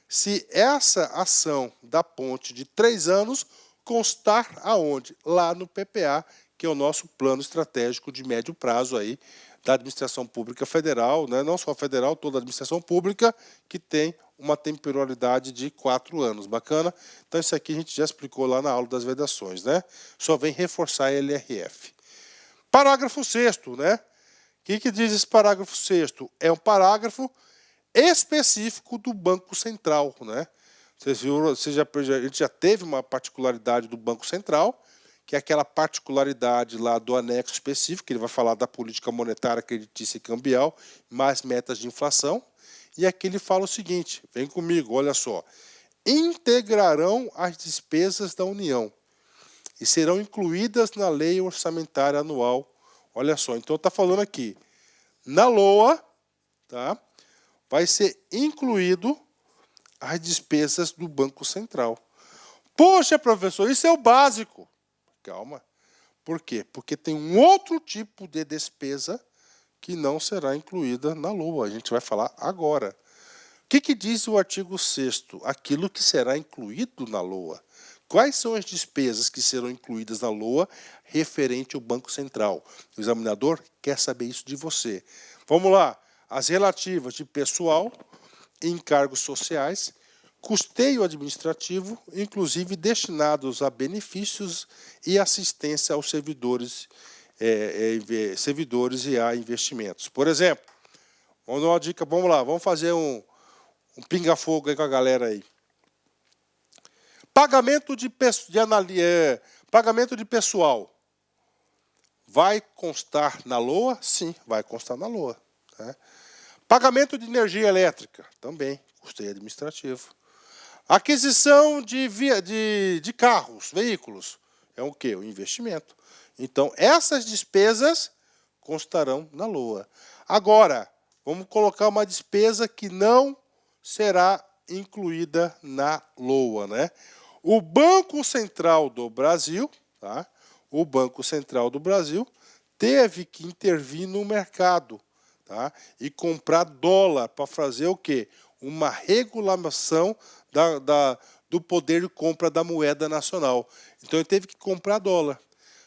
se essa ação da ponte de 3 anos constar aonde? Lá no PPA, que é o nosso plano estratégico de médio prazo aí da administração pública federal, né? Não só federal, toda a administração pública, que tem uma temporalidade de 4 anos. Bacana? Então, isso aqui a gente já explicou lá na aula das vedações, né? Só vem reforçar a LRF. Parágrafo 6º, né? O que diz esse parágrafo 6º? É um parágrafo específico do Banco Central, né? Vocês viram, a gente já teve uma particularidade do Banco Central, que é aquela particularidade lá do anexo específico, que ele vai falar da política monetária, creditícia e cambial, mais metas de inflação. E aqui ele fala o seguinte, vem comigo, olha só. Integrarão as despesas da União e serão incluídas na lei orçamentária anual. Olha só, então está falando aqui, na LOA, tá? Vai ser incluído as despesas do Banco Central. Poxa, professor, isso é o básico. Calma. Por quê? Porque tem um outro tipo de despesa que não será incluída na LOA. A gente vai falar agora. O que diz o artigo 6º? Aquilo que será incluído na LOA. Quais são as despesas que serão incluídas na LOA referente ao Banco Central? O examinador quer saber isso de você. Vamos lá. As relativas de pessoal, encargos sociais, custeio administrativo, inclusive destinados a benefícios e assistência aos servidores e a investimentos. Por exemplo, vamos dar uma dica, vamos lá, vamos fazer um pinga-fogo aí com a galera aí. Pagamento de pessoal. Vai constar na LOA? Sim, vai constar na LOA. Né? Pagamento de energia elétrica? Também, custeio administrativo. Aquisição de carros, veículos, é o quê? O investimento. Então, essas despesas constarão na LOA. Agora, vamos colocar uma despesa que não será incluída na LOA, né? O Banco Central do Brasil, tá? O Banco Central do Brasil teve que intervir no mercado, tá? E comprar dólar para fazer o quê? Uma regulamentação do poder de compra da moeda nacional. Então ele teve que comprar dólar.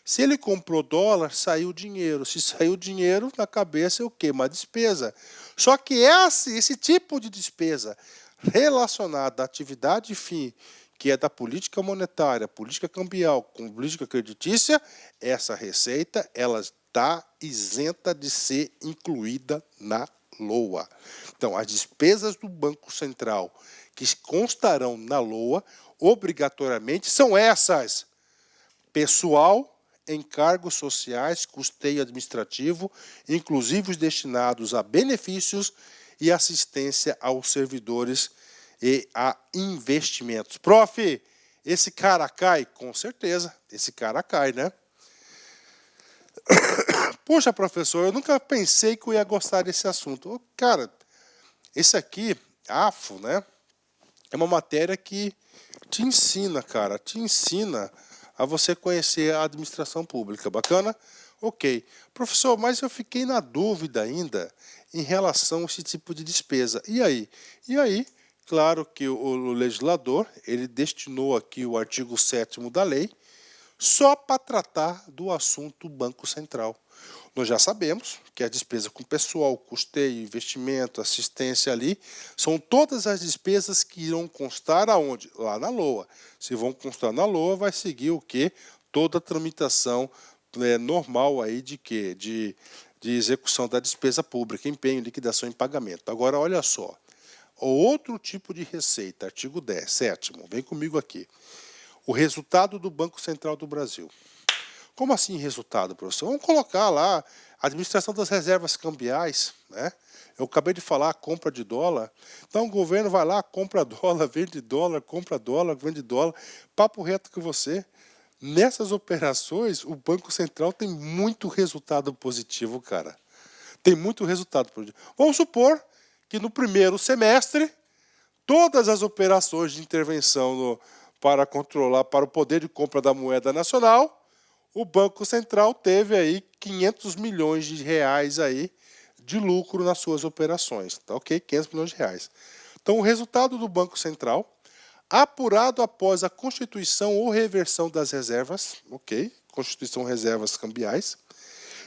Se ele comprou dólar, saiu dinheiro. Se saiu dinheiro, na cabeça é o quê? Uma despesa. Só que esse tipo de despesa relacionada à atividade fim, que é da política monetária, política cambial, com política creditícia, essa receita ela está isenta de ser incluída na LOA. Então, as despesas do Banco Central que constarão na LOA, obrigatoriamente, são essas: pessoal, encargos sociais, custeio administrativo, inclusive os destinados a benefícios e assistência aos servidores e a investimentos. Prof, esse cara cai? Com certeza, esse cara cai, né? Poxa, professor, eu nunca pensei que eu ia gostar desse assunto. Cara, esse aqui, AFO, né? É uma matéria que te ensina, cara, te ensina a você conhecer a administração pública. Bacana? Ok. Professor, mas eu fiquei na dúvida ainda em relação a esse tipo de despesa. E aí? E aí, claro que o legislador, ele destinou aqui o artigo 7º da lei só para tratar do assunto Banco Central. Nós já sabemos que a despesa com pessoal, custeio, investimento, assistência ali, são todas as despesas que irão constar aonde? Lá na LOA. Se vão constar na LOA, vai seguir o quê? Toda a tramitação normal aí de quê? De execução da despesa pública, empenho, liquidação e pagamento. Agora, olha só. O outro tipo de receita, artigo 10, 7º, vem comigo aqui. O resultado do Banco Central do Brasil. Como assim resultado, professor? Vamos colocar lá a administração das reservas cambiais, né? Eu acabei de falar a compra de dólar. Então o governo vai lá, compra dólar, vende dólar, compra dólar, vende dólar. Papo reto com você. Nessas operações, o Banco Central tem muito resultado positivo, cara. Tem muito resultado positivo. Vamos supor que no primeiro semestre, todas as operações de intervenção para controlar, para o poder de compra da moeda nacional, o Banco Central teve aí 500 milhões de reais aí de lucro nas suas operações. Tá ok? 500 milhões de reais. Então, o resultado do Banco Central, apurado após a constituição ou reversão das reservas, ok? Constituição reservas cambiais,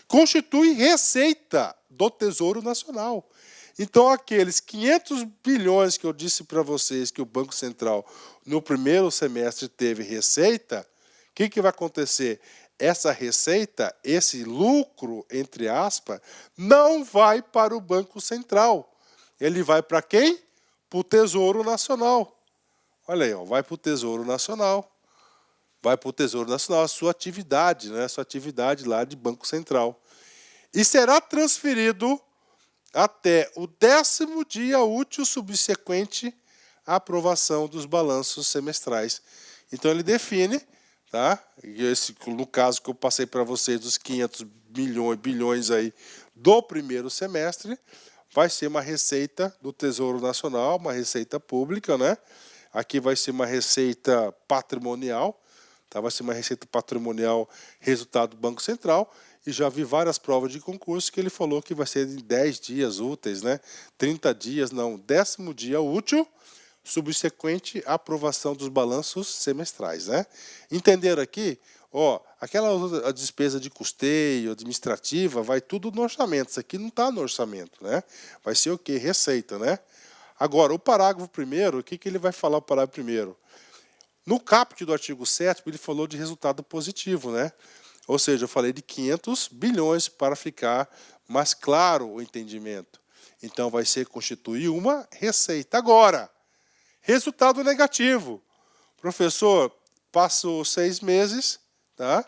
constitui receita do Tesouro Nacional. Então, aqueles 500 bilhões que eu disse para vocês que o Banco Central no primeiro semestre teve receita, o que vai acontecer? Essa receita, esse lucro, entre aspas, não vai para o Banco Central. ele vai para quem? Para o Tesouro Nacional. Olha aí, ó, vai para o Tesouro Nacional. Vai para o Tesouro Nacional a sua atividade, né? A sua atividade lá de Banco Central. E será transferido até o 10º dia útil subsequente à aprovação dos balanços semestrais. Então ele define, tá? No caso que eu passei para vocês dos 500 bilhões aí do primeiro semestre, vai ser uma receita do Tesouro Nacional, uma receita pública, né? Aqui vai ser uma receita patrimonial, tá? Vai ser uma receita patrimonial resultado do Banco Central. E já vi várias provas de concurso que ele falou que vai ser em 10 dias úteis, né? 30 dias, não, 10º dia útil, subsequente à aprovação dos balanços semestrais, né? Entenderam aqui? Ó, aquela despesa de custeio, administrativa, vai tudo no orçamento. Isso aqui não está no orçamento, né? Vai ser o quê? Receita, né? Agora, o parágrafo primeiro, o que ele vai falar o parágrafo primeiro? No caput do artigo 7º, ele falou de resultado positivo, né? Ou seja, eu falei de 500 bilhões para ficar mais claro o entendimento. Então, vai ser constituir uma receita. Agora, resultado negativo. Professor, passou 6 meses, tá?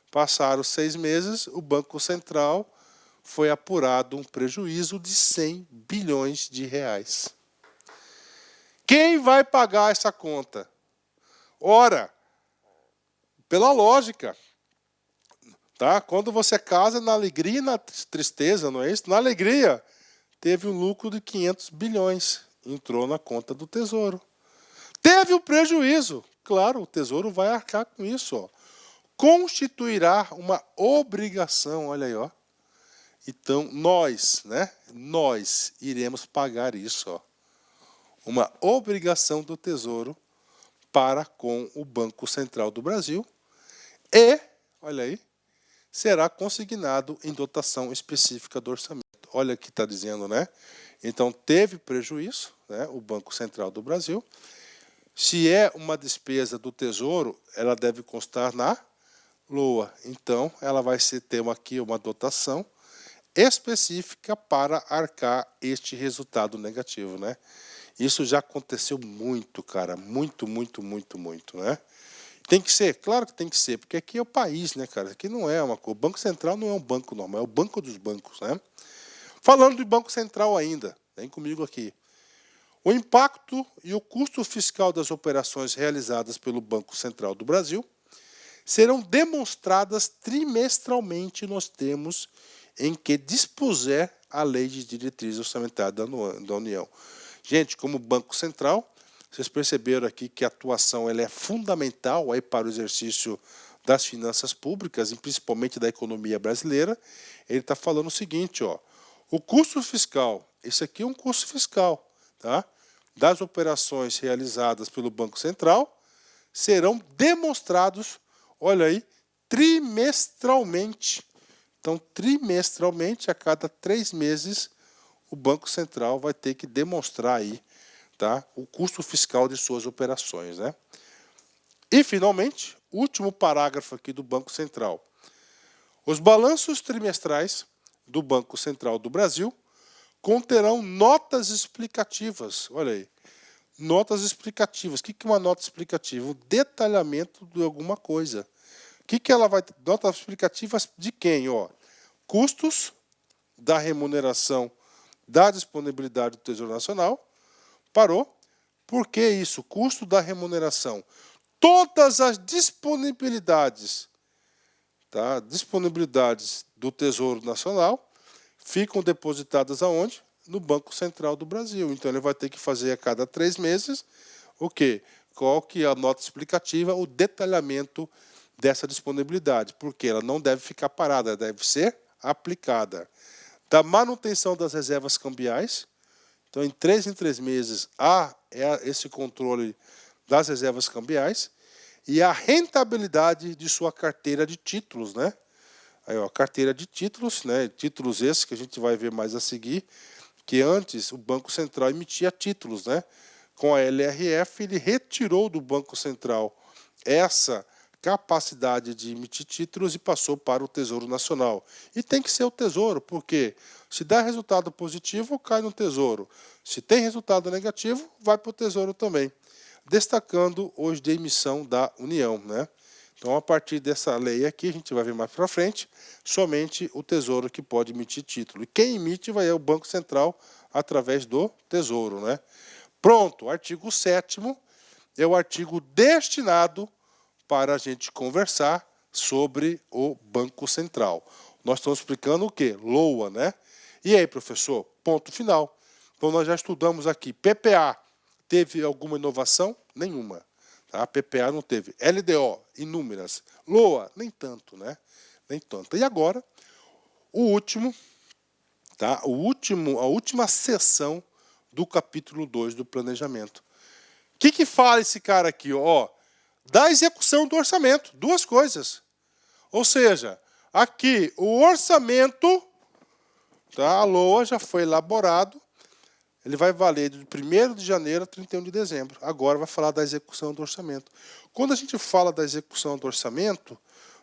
Passaram 6 meses, o Banco Central foi apurado um prejuízo de 100 bilhões de reais. Quem vai pagar essa conta? Ora, pela lógica, tá? Quando você casa na alegria e na tristeza, não é isso? Na alegria, teve um lucro de 500 bilhões, entrou na conta do Tesouro. Teve o prejuízo, claro, o Tesouro vai arcar com isso, ó. Constituirá uma obrigação, olha aí, ó. Então, nós, né? Nós iremos pagar isso, ó. Uma obrigação do Tesouro para com o Banco Central do Brasil e, olha aí, será consignado em dotação específica do orçamento. Olha o que está dizendo, né? Então, teve prejuízo, né, o Banco Central do Brasil. Se é uma despesa do Tesouro, ela deve constar na LOA. Então, ela vai ter aqui uma dotação específica para arcar este resultado negativo, né? Isso já aconteceu muito, cara. Muito, né? Tem que ser? Claro que tem que ser, porque aqui é o país, né, cara? Aqui não é uma coisa. O Banco Central não é um banco normal, é o banco dos bancos, né? Falando de Banco Central ainda, vem comigo aqui. O impacto e o custo fiscal das operações realizadas pelo Banco Central do Brasil serão demonstradas trimestralmente nos termos em que dispuser a Lei de Diretrizes Orçamentárias da União. Gente, como Banco Central, vocês perceberam aqui que a atuação ela é fundamental aí para o exercício das finanças públicas, e principalmente da economia brasileira. Ele está falando o seguinte, ó, o custo fiscal, esse aqui é um custo fiscal, tá? Das operações realizadas pelo Banco Central serão demonstrados, olha aí, trimestralmente. Então, trimestralmente, a cada 3 meses, o Banco Central vai ter que demonstrar aí, tá, o custo fiscal de suas operações, né? E, finalmente, último parágrafo aqui do Banco Central. Os balanços trimestrais do Banco Central do Brasil conterão notas explicativas. Olha aí, notas explicativas. O que é uma nota explicativa? Um detalhamento de alguma coisa. O que ela vai... Notas explicativas de quem? Ó, custos da remuneração da disponibilidade do Tesouro Nacional. Parou? Por que isso? Custo da remuneração. Todas as disponibilidades, tá? Disponibilidades do Tesouro Nacional ficam depositadas aonde? No Banco Central do Brasil. Então, ele vai ter que fazer a cada 3 meses o quê? Qual que é a nota explicativa? O detalhamento dessa disponibilidade, porque ela não deve ficar parada, ela deve ser aplicada. Da manutenção das reservas cambiais, então, em 3 meses, há esse controle das reservas cambiais e a rentabilidade de sua carteira de títulos, né? Aí, ó, carteira de títulos, né? Títulos esses que a gente vai ver mais a seguir, que antes o Banco Central emitia títulos, né? Com a LRF, ele retirou do Banco Central essa capacidade de emitir títulos e passou para o Tesouro Nacional. E tem que ser o Tesouro, porque se dá resultado positivo, cai no Tesouro. Se tem resultado negativo, vai para o Tesouro também. Destacando hoje de emissão da União, né? Então, a partir dessa lei aqui, a gente vai ver mais para frente, somente o Tesouro que pode emitir título. E quem emite vai é o Banco Central através do Tesouro, né? Pronto, artigo 7º é o artigo destinado para a gente conversar sobre o Banco Central. Nós estamos explicando o quê? LOA, né? E aí, professor? Ponto final. Então, nós já estudamos aqui. PPA, teve alguma inovação? Nenhuma. Tá? PPA não teve. LDO, inúmeras. LOA, nem tanto, né? Nem tanto. E agora, o último, tá? A última sessão do capítulo 2 do planejamento. O que fala esse cara aqui? Ó, da execução do orçamento. Duas coisas. Ou seja, aqui o orçamento, tá? A LOA já foi elaborado. Ele vai valer de 1º de janeiro a 31 de dezembro. Agora vai falar da execução do orçamento. Quando a gente fala da execução do orçamento,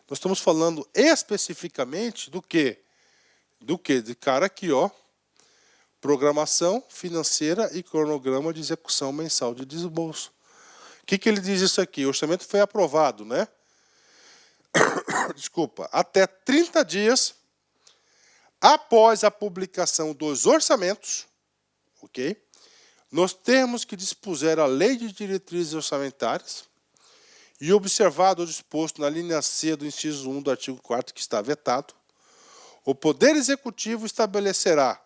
nós estamos falando especificamente do quê? Do quê? De cara aqui, ó. Programação financeira e cronograma de execução mensal de desembolso. O que ele diz isso aqui? O orçamento foi aprovado, né? Desculpa. Até 30 dias após a publicação dos orçamentos, ok? Nos termos que dispuser a Lei de Diretrizes Orçamentárias e observado o disposto na linha C do inciso 1 do artigo 4º que está vetado, o Poder Executivo estabelecerá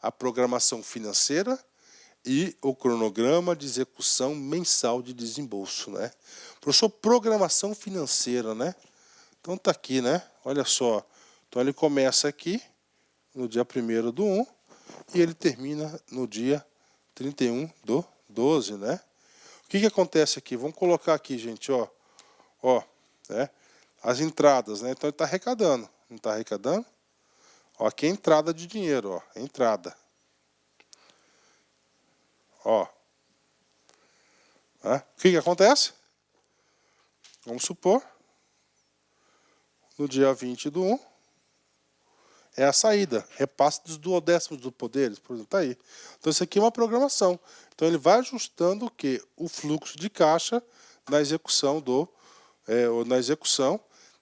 a programação financeira e o cronograma de execução mensal de desembolso, né? Professor, programação financeira, né? Então tá aqui, né? Olha só. Então ele começa aqui no dia 1º/1 e ele termina no dia 31/12, né? O que acontece aqui? Vamos colocar aqui, gente, ó. Ó, né? As entradas, né? Então ele está arrecadando. Não está arrecadando? Ó, aqui é entrada de dinheiro, ó. Entrada. Ó. O que acontece? Vamos supor, no dia 20/1, é a saída, repasse dos duodécimos dos poderes, por exemplo, está aí. Então, isso aqui é uma programação. Então, ele vai ajustando o quê? O fluxo de caixa na execução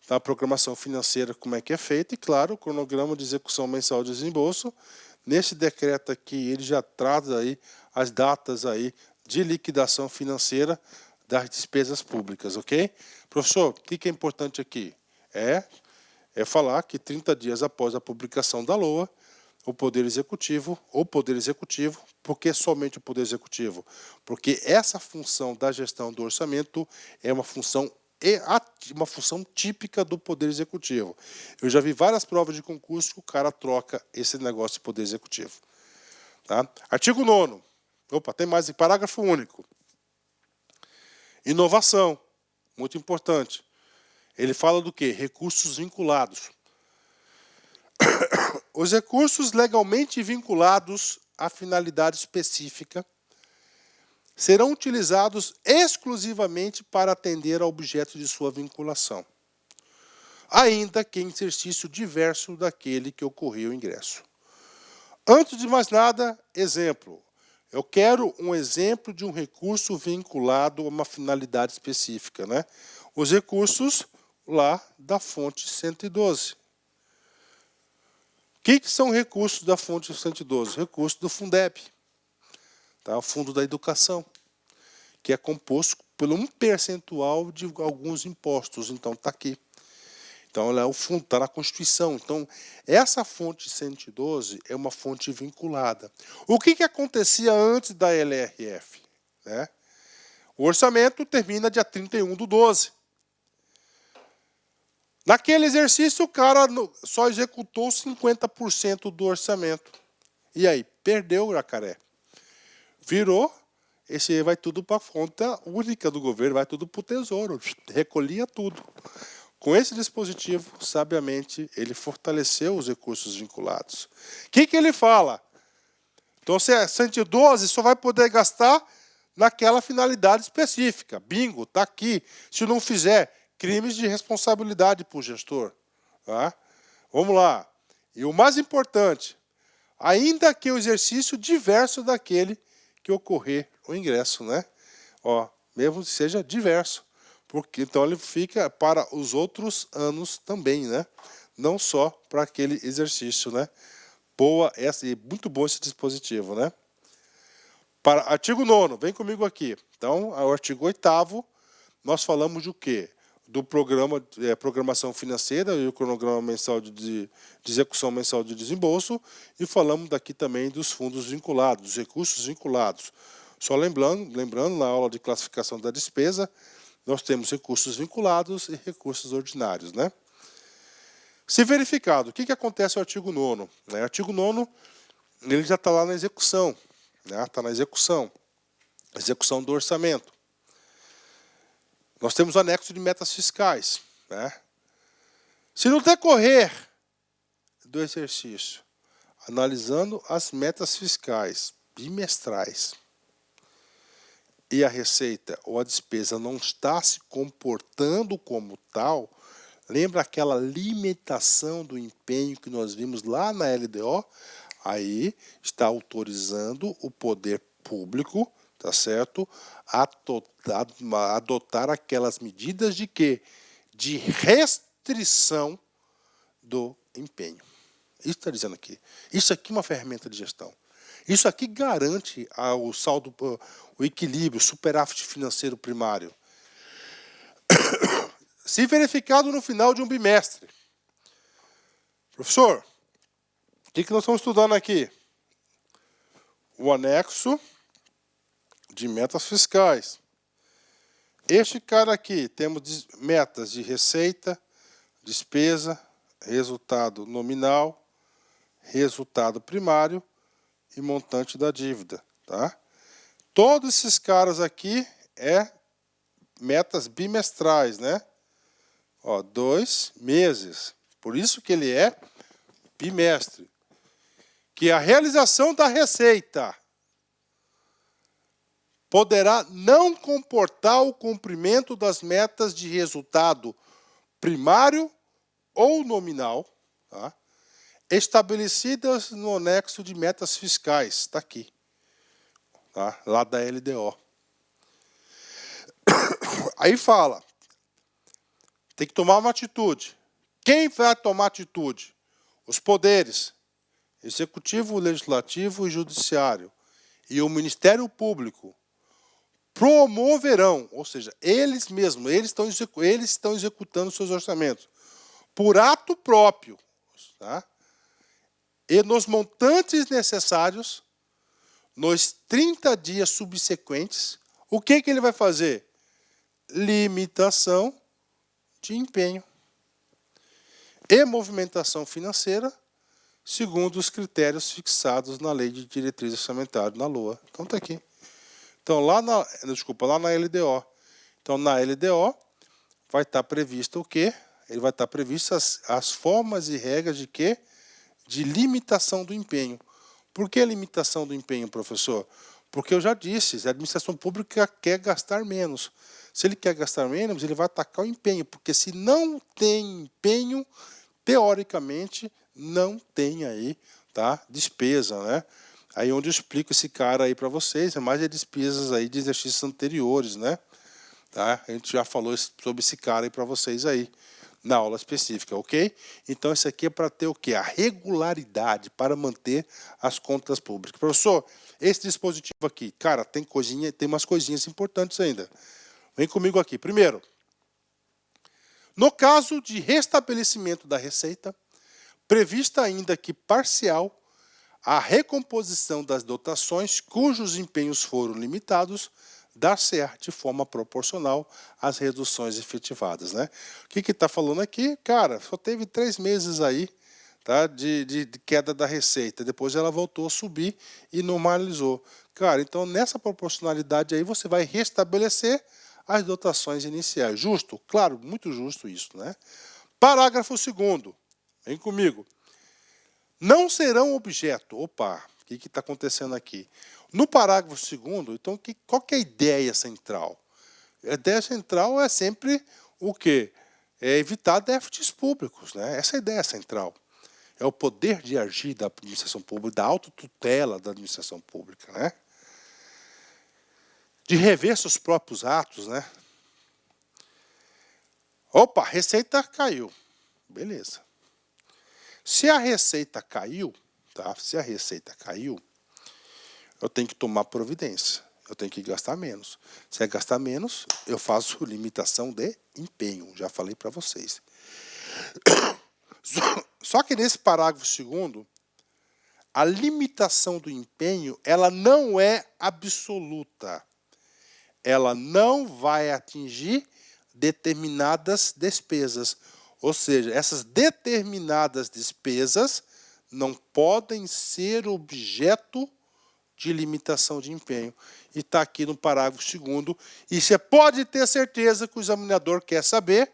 da programação financeira, como é que é feita, e, claro, o cronograma de execução mensal de desembolso. Nesse decreto aqui, ele já traz aí as datas aí de liquidação financeira das despesas públicas, ok? Professor, o que é importante aqui? É falar que 30 dias após a publicação da LOA, o Poder Executivo, por que somente o Poder Executivo? Porque essa função da gestão do orçamento é uma função típica do Poder Executivo. Eu já vi várias provas de concurso que o cara troca esse negócio de Poder Executivo. Tá? Artigo 9º. Opa, tem mais, parágrafo único. Inovação, muito importante. Ele fala do quê? Recursos vinculados. Os recursos legalmente vinculados à finalidade específica serão utilizados exclusivamente para atender ao objeto de sua vinculação, ainda que em exercício diverso daquele que ocorreu o ingresso. Antes de mais nada, exemplo. Eu quero um exemplo de um recurso vinculado a uma finalidade específica, né? Os recursos lá da fonte 112. O que são recursos da fonte 112? Recursos do Fundeb, tá? O Fundo da Educação, que é composto por um percentual de alguns impostos. Então, está aqui. Então, ela é o fundo, está na Constituição. Então, essa fonte 112 é uma fonte vinculada. O que acontecia antes da LRF? Né? O orçamento termina dia 31/12. Naquele exercício, o cara só executou 50% do orçamento. E aí? Perdeu o jacaré. Virou, esse aí vai tudo para a conta única do governo, vai tudo para o Tesouro. Recolhia tudo. Com esse dispositivo, sabiamente, ele fortaleceu os recursos vinculados. O que ele fala? Então, se é 112, só vai poder gastar naquela finalidade específica. Bingo, está aqui. Se não fizer, crimes de responsabilidade por gestor. Tá? Vamos lá. E o mais importante, ainda que o exercício diverso daquele que ocorrer o ingresso, né? Ó, mesmo que seja diverso, porque então ele fica para os outros anos também, né? Não só para aquele exercício, né? Boa, muito bom esse dispositivo, né? Para artigo 9º, vem comigo aqui. Então, o artigo 8º, nós falamos de o quê? Do programa, programação financeira e o cronograma mensal de execução mensal de desembolso, e falamos daqui também dos fundos vinculados, dos recursos vinculados. Só lembrando, na aula de classificação da despesa, nós temos recursos vinculados e recursos ordinários, né? Se verificado, o que acontece no artigo 9º? O artigo 9º, ele já está lá na execução, né? Está na execução do orçamento. Nós temos o anexo de metas fiscais, né? Se no decorrer do exercício, analisando as metas fiscais bimestrais, e a receita ou a despesa não está se comportando como tal, lembra aquela limitação do empenho que nós vimos lá na LDO? Aí está autorizando o poder público, tá certo, a adotar aquelas medidas de quê? De restrição do empenho. Isso está dizendo aqui. Isso aqui é uma ferramenta de gestão. Isso aqui garante o saldo, o equilíbrio, o superávit financeiro primário. Se verificado no final de um bimestre. Professor, o que nós estamos estudando aqui? O anexo de metas fiscais. Este cara aqui, temos metas de receita, despesa, resultado nominal, resultado primário e montante da dívida, tá? Todos esses caras aqui metas bimestrais, né? Ó, 2 meses. Por isso que ele é bimestre. Que a realização da receita poderá não comportar o cumprimento das metas de resultado primário ou nominal, tá? Estabelecidas no anexo de metas fiscais, está aqui, tá? Lá da LDO. Aí fala, tem que tomar uma atitude. Quem vai tomar atitude? Os poderes, executivo, legislativo e judiciário, e o Ministério Público, promoverão, ou seja, eles mesmos, eles estão executando seus orçamentos, por ato próprio, tá? E nos montantes necessários, nos 30 dias subsequentes, o que ele vai fazer? Limitação de empenho e movimentação financeira, segundo os critérios fixados na Lei de Diretriz Orçamentária, na LOA. Então está aqui. Então lá na LDO. Então na LDO vai estar previsto o quê? Ele vai estar previsto as formas e regras de quê? De limitação do empenho. Por que limitação do empenho, professor? Porque eu já disse, a administração pública quer gastar menos. Se ele quer gastar menos, ele vai atacar o empenho, porque se não tem empenho, teoricamente, não tem aí, tá? Despesa, né? Aí onde eu explico esse cara aí para vocês, é mais de despesas aí de exercícios anteriores, né? Tá? A gente já falou sobre esse cara aí para vocês aí, na aula específica, ok? Então, isso aqui é para ter o quê? A regularidade, para manter as contas públicas. Professor, esse dispositivo aqui, cara, tem umas coisinhas importantes ainda. Vem comigo aqui. Primeiro, no caso de restabelecimento da receita, prevista ainda que parcial, a recomposição das dotações cujos empenhos foram limitados, dar-se-á de forma proporcional às reduções efetivadas, né? O que está falando aqui? Cara, só teve 3 meses aí, tá, de queda da receita. Depois ela voltou a subir e normalizou. Cara, então nessa proporcionalidade aí você vai restabelecer as dotações iniciais. Justo? Claro, muito justo isso, né? Parágrafo 2º. Vem comigo. Não serão objeto... Opa, o que está acontecendo aqui? No parágrafo 2º, então, qual que é a ideia central? A ideia central é sempre o quê? É evitar déficits públicos, né? Essa é a ideia central. É o poder de agir da administração pública, da autotutela da administração pública, né? De rever seus próprios atos, né? Opa, a receita caiu. Beleza. Se a receita caiu, tá? Se a receita caiu, eu tenho que tomar providência. Eu tenho que gastar menos. Se é gastar menos, eu faço limitação de empenho. Já falei para vocês. Só que nesse parágrafo 2º, a limitação do empenho, ela não é absoluta. Ela não vai atingir determinadas despesas. Ou seja, essas determinadas despesas não podem ser objeto de limitação de empenho. E está aqui no parágrafo 2º. E você pode ter certeza que o examinador quer saber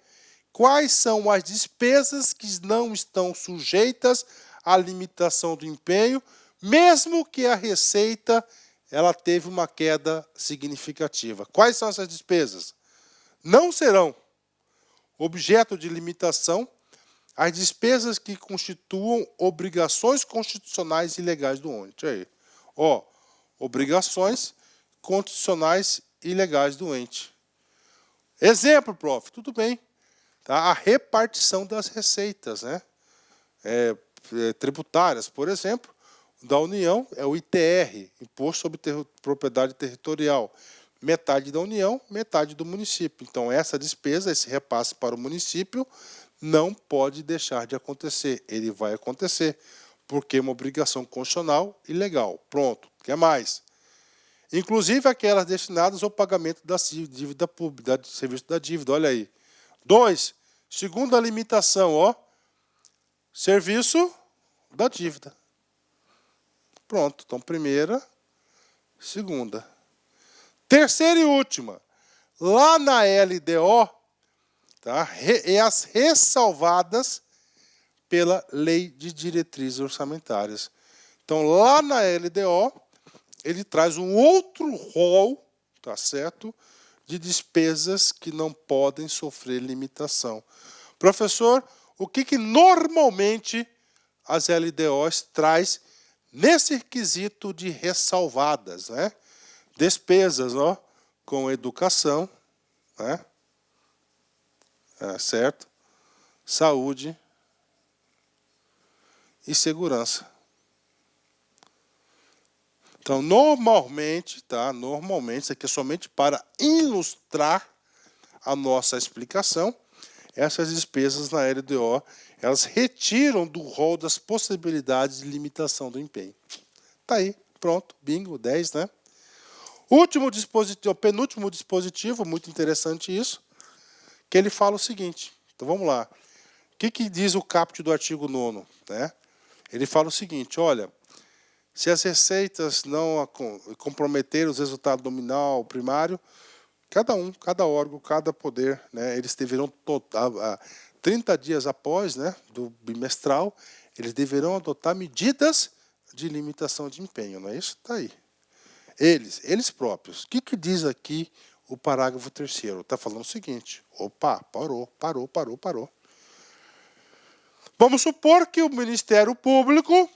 quais são as despesas que não estão sujeitas à limitação do empenho, mesmo que a receita ela teve uma queda significativa. Quais são essas despesas? Não serão objeto de limitação as despesas que constituam obrigações constitucionais e legais do ente. Aí, ó, obrigações constitucionais e legais do ente. Exemplo, prof, tudo bem. Tá? A repartição das receitas, né? Tributárias, por exemplo, da União é o ITR, Imposto sobre Propriedade Territorial. Metade da União, metade do município. Então, essa despesa, esse repasse para o município, não pode deixar de acontecer. Ele vai acontecer, porque é uma obrigação constitucional e legal. Pronto. O que mais? Inclusive aquelas destinadas ao pagamento da dívida pública, do serviço da dívida. Olha aí. 2. Segunda limitação, ó. Serviço da dívida. Pronto. Então, primeira, segunda. Terceira e última. Lá na LDO, tá? E as ressalvadas pela Lei de Diretrizes Orçamentárias. Então, lá na LDO, ele traz um outro rol, tá certo? De despesas que não podem sofrer limitação. Professor, o que normalmente as LDOs traz nesse requisito de ressalvadas, né? Despesas, ó, com educação, né? Certo? Saúde e segurança. Então, normalmente, tá? Normalmente, isso aqui é somente para ilustrar a nossa explicação. Essas despesas na LDO, elas retiram do rol das possibilidades de limitação do empenho. Tá aí, pronto, bingo, 10, né? Último dispositivo, penúltimo dispositivo, muito interessante isso, que ele fala o seguinte. Então, vamos lá. O que diz o caput do artigo 9º, né? Ele fala o seguinte, olha, se as receitas não comprometerem os resultados nominal, primário, cada órgão, cada poder, né, eles deverão, 30 dias após, né, do bimestral, eles deverão adotar medidas de limitação de empenho, não é isso? Está aí. Eles próprios. O que diz aqui o parágrafo 3º? Está falando o seguinte, opa, parou. Vamos supor que o Ministério Público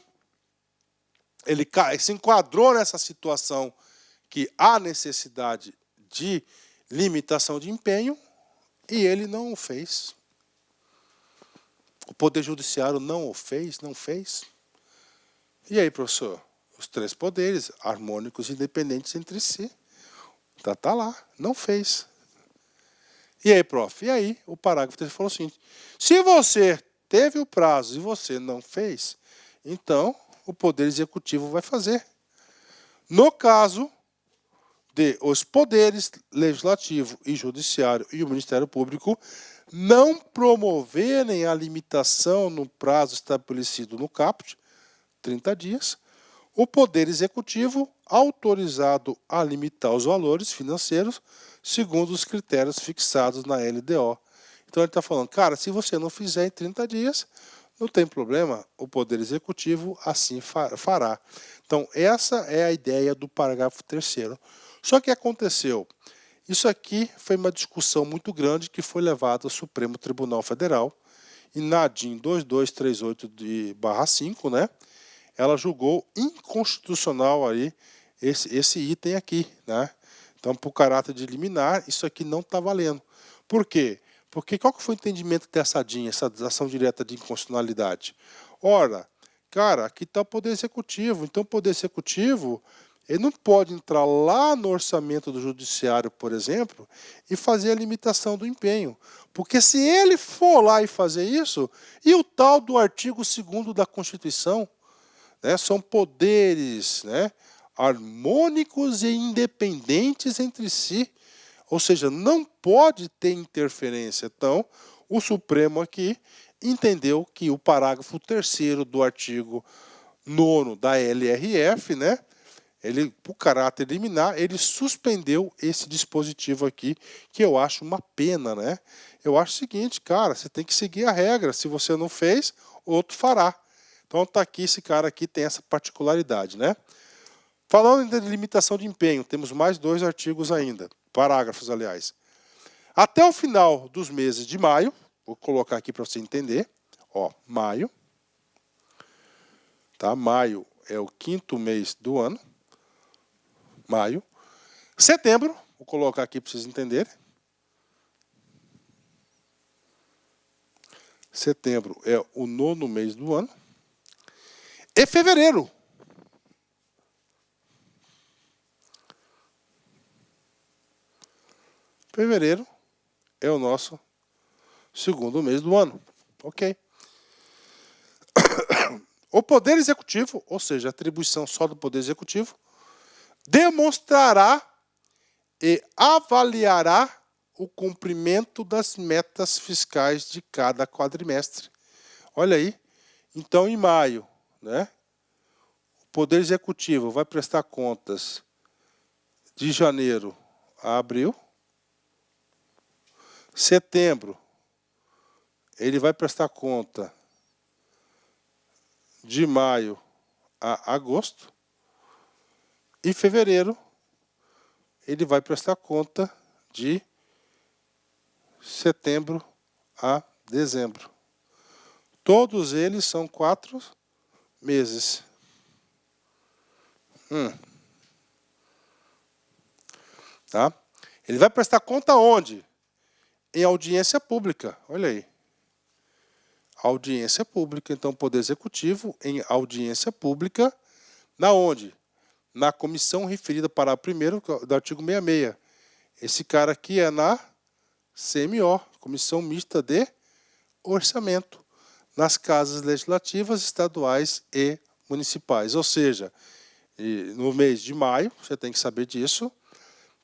ele se enquadrou nessa situação que há necessidade de limitação de empenho e ele não o fez. O Poder Judiciário não o fez, não fez. E aí, professor? Os 3 poderes, harmônicos e independentes entre si. Tá lá, não fez. E aí, prof? E aí, o parágrafo 3 falou o seguinte, se você teve o prazo e você não fez, então o Poder Executivo vai fazer. No caso de os poderes legislativo e judiciário e o Ministério Público não promoverem a limitação no prazo estabelecido no caput, 30 dias, o Poder Executivo autorizado a limitar os valores financeiros segundo os critérios fixados na LDO. Então ele está falando, cara, se você não fizer em 30 dias, não tem problema, o Poder Executivo assim fará. Então, essa é a ideia do parágrafo 3º. Só que aconteceu, Isso aqui foi uma discussão muito grande que foi levada ao Supremo Tribunal Federal e na ADIM 2238/5, né, ela julgou inconstitucional aí esse item aqui, né? Então, por caráter de liminar, isso aqui não está valendo. Por quê? Porque qual que foi o entendimento dessa ADIM, essa ação direta de inconstitucionalidade? Ora, cara, aqui está o Poder Executivo. Então, o Poder Executivo ele não pode entrar lá no orçamento do Judiciário, por exemplo, e fazer a limitação do empenho. Porque se ele for lá e fazer isso, e o tal do artigo 2º da Constituição, né, são poderes, né, harmônicos e independentes entre si. Ou seja, não pode ter interferência. Então, o Supremo aqui entendeu que o parágrafo 3º do artigo 9º da LRF, né, ele, por caráter liminar, ele suspendeu esse dispositivo aqui, que eu acho uma pena, né? Eu acho o seguinte, cara, você tem que seguir a regra. Se você não fez, outro fará. Então tá aqui, esse cara aqui tem essa particularidade, né? Falando em limitação de empenho, temos mais 2 artigos ainda, parágrafos, aliás. Até o final dos meses de maio, vou colocar aqui para você entender, ó, maio, tá? Maio é o 5º mês do ano, maio. Setembro, vou colocar aqui para vocês entenderem. Setembro é o 9º mês do ano. E fevereiro. Fevereiro é o nosso 2º mês do ano. Ok. O Poder Executivo, ou seja, a atribuição só do Poder Executivo, demonstrará e avaliará o cumprimento das metas fiscais de cada quadrimestre. Olha aí. Então, em maio, né, o Poder Executivo vai prestar contas de janeiro a abril. Setembro, ele vai prestar conta de maio a agosto. E fevereiro, ele vai prestar conta de setembro a dezembro. Todos eles são 4 meses. Tá? Ele vai prestar conta onde? Em audiência pública. Olha aí. Audiência pública. Então, o Poder Executivo em audiência pública. Na onde? Na comissão referida para primeiro do artigo 66. Esse cara aqui é na CMO, Comissão Mista de Orçamento, nas casas legislativas, estaduais e municipais. Ou seja, no mês de maio, você tem que saber disso,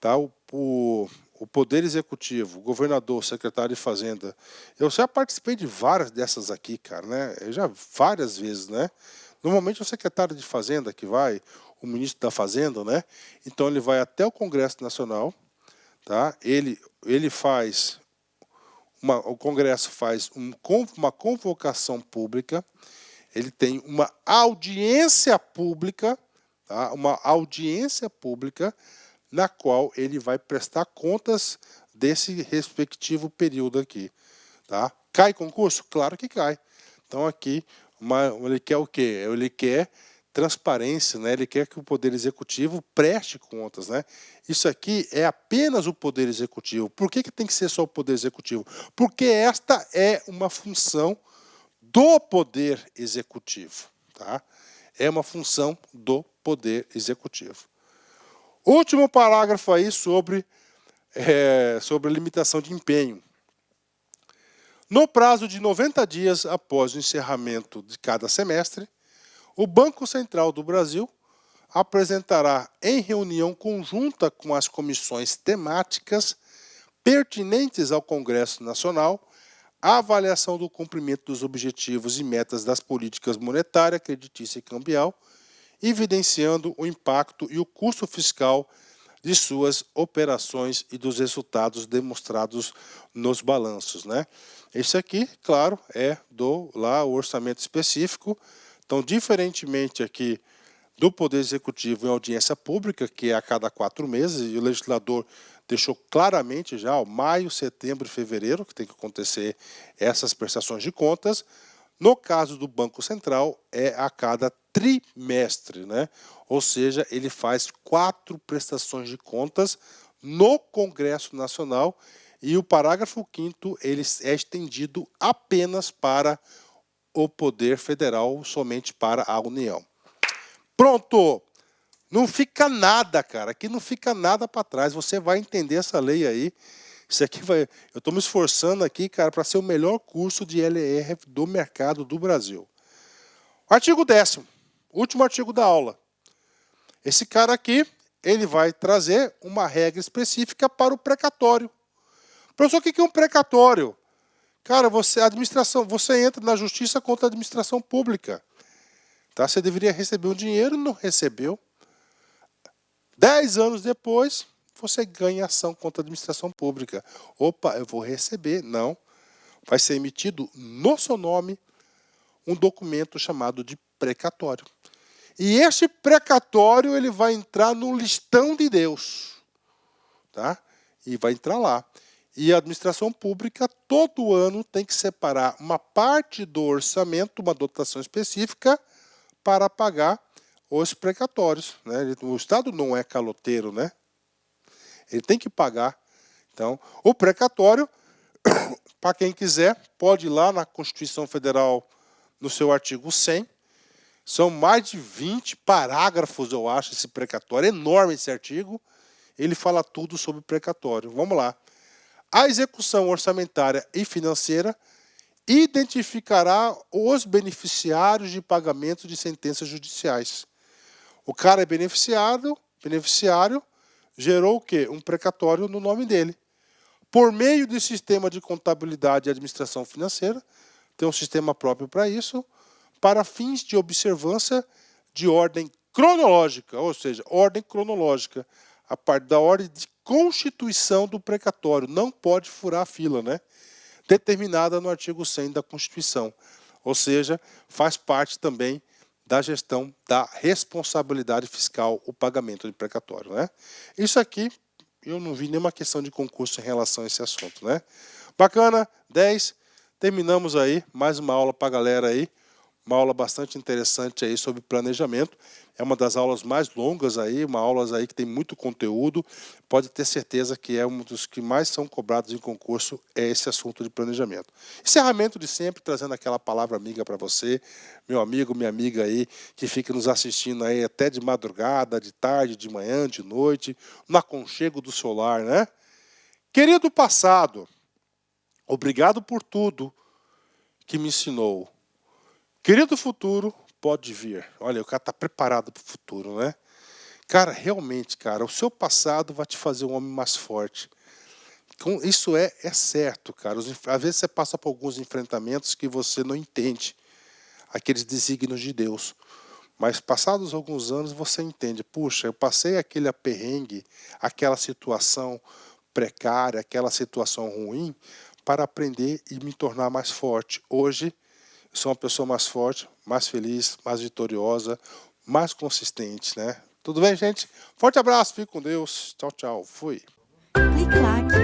tá? O Poder Executivo, o governador, o secretário de Fazenda. Eu já participei de várias dessas aqui, cara, né? Eu já várias vezes, né? Normalmente é o secretário de Fazenda que vai, o ministro da Fazenda, né? Então ele vai até o Congresso Nacional, tá? Ele faz o Congresso faz uma convocação pública, ele tem uma audiência pública, tá? Uma audiência pública na qual ele vai prestar contas desse respectivo período aqui. Tá? Cai concurso? Claro que cai. Então aqui ele quer o quê? Ele quer transparência, né? Ele quer que o Poder Executivo preste contas, né? Isso aqui é apenas o Poder Executivo. Por que tem que ser só o Poder Executivo? Porque esta é uma função do Poder Executivo. Tá? É uma função do Poder Executivo. Último parágrafo aí sobre a limitação de empenho. No prazo de 90 dias após o encerramento de cada semestre, o Banco Central do Brasil apresentará em reunião conjunta com as comissões temáticas pertinentes ao Congresso Nacional a avaliação do cumprimento dos objetivos e metas das políticas monetária, creditícia e cambial, evidenciando o impacto e o custo fiscal de suas operações e dos resultados demonstrados nos balanços, né? Esse aqui, claro, é o orçamento específico. Então, diferentemente aqui do Poder Executivo em audiência pública, que é a cada 4 meses, e o legislador deixou claramente já, maio, setembro e fevereiro, que tem que acontecer essas prestações de contas. No caso do Banco Central, é a cada trimestre, né? Ou seja, ele faz 4 prestações de contas no Congresso Nacional e o parágrafo 5º ele é estendido apenas para o Poder Federal, somente para a União. Pronto! Não fica nada, cara. Aqui não fica nada para trás. Você vai entender essa lei aí. Isso aqui vai. Eu estou me esforçando aqui, cara, para ser o melhor curso de LR do mercado do Brasil. Artigo 10º, último artigo da aula. Esse cara aqui, ele vai trazer uma regra específica para o precatório. Professor, o que é um precatório? Cara, você entra na justiça contra a administração pública. Tá? Você deveria receber um dinheiro e não recebeu. 10 anos depois, você ganha ação contra a administração pública. Opa, eu vou receber. Não. Vai ser emitido no seu nome um documento chamado de precatório. E este precatório ele vai entrar no listão de Deus. Tá? E vai entrar lá. E a administração pública, todo ano, tem que separar uma parte do orçamento, uma dotação específica, para pagar os precatórios. Né? O Estado não é caloteiro, né? Ele tem que pagar. Então, o precatório, para quem quiser, pode ir lá na Constituição Federal, no seu artigo 100. São mais de 20 parágrafos, eu acho, esse precatório. É enorme esse artigo. Ele fala tudo sobre precatório. Vamos lá. A execução orçamentária e financeira identificará os beneficiários de pagamento de sentenças judiciais. O cara é beneficiário, gerou o quê? Um precatório no nome dele. Por meio do sistema de contabilidade e administração financeira, tem um sistema próprio para isso, para fins de observância de ordem cronológica, ou seja, ordem cronológica, a parte da ordem de constituição do precatório. Não pode furar a fila, né? Determinada no artigo 100 da Constituição. Ou seja, faz parte também da gestão da responsabilidade fiscal, o pagamento de precatório, né? Isso aqui, eu não vi nenhuma questão de concurso em relação a esse assunto, né? Bacana, 10. Terminamos aí, mais uma aula para a galera aí. Uma aula bastante interessante aí sobre planejamento. É uma das aulas mais longas aí, uma aula aí que tem muito conteúdo. Pode ter certeza que é um dos que mais são cobrados em concurso, é esse assunto de planejamento. Encerramento de sempre, trazendo aquela palavra amiga para você, meu amigo, minha amiga aí, que fica nos assistindo aí até de madrugada, de tarde, de manhã, de noite, no aconchego do seu lar, né? Querido passado, obrigado por tudo que me ensinou. Querido futuro, pode vir. Olha, o cara está preparado para o futuro, né? Cara, realmente, cara, o seu passado vai te fazer um homem mais forte. Isso é certo, cara. Às vezes você passa por alguns enfrentamentos que você não entende. Aqueles desígnios de Deus. Mas passados alguns anos você entende. Puxa, eu passei aquele aperrengue, aquela situação precária, aquela situação ruim, para aprender e me tornar mais forte. Hoje, sou uma pessoa mais forte, mais feliz, mais vitoriosa, mais consistente, né? Tudo bem, gente? Forte abraço, fique com Deus. Tchau, tchau. Fui. Clique like.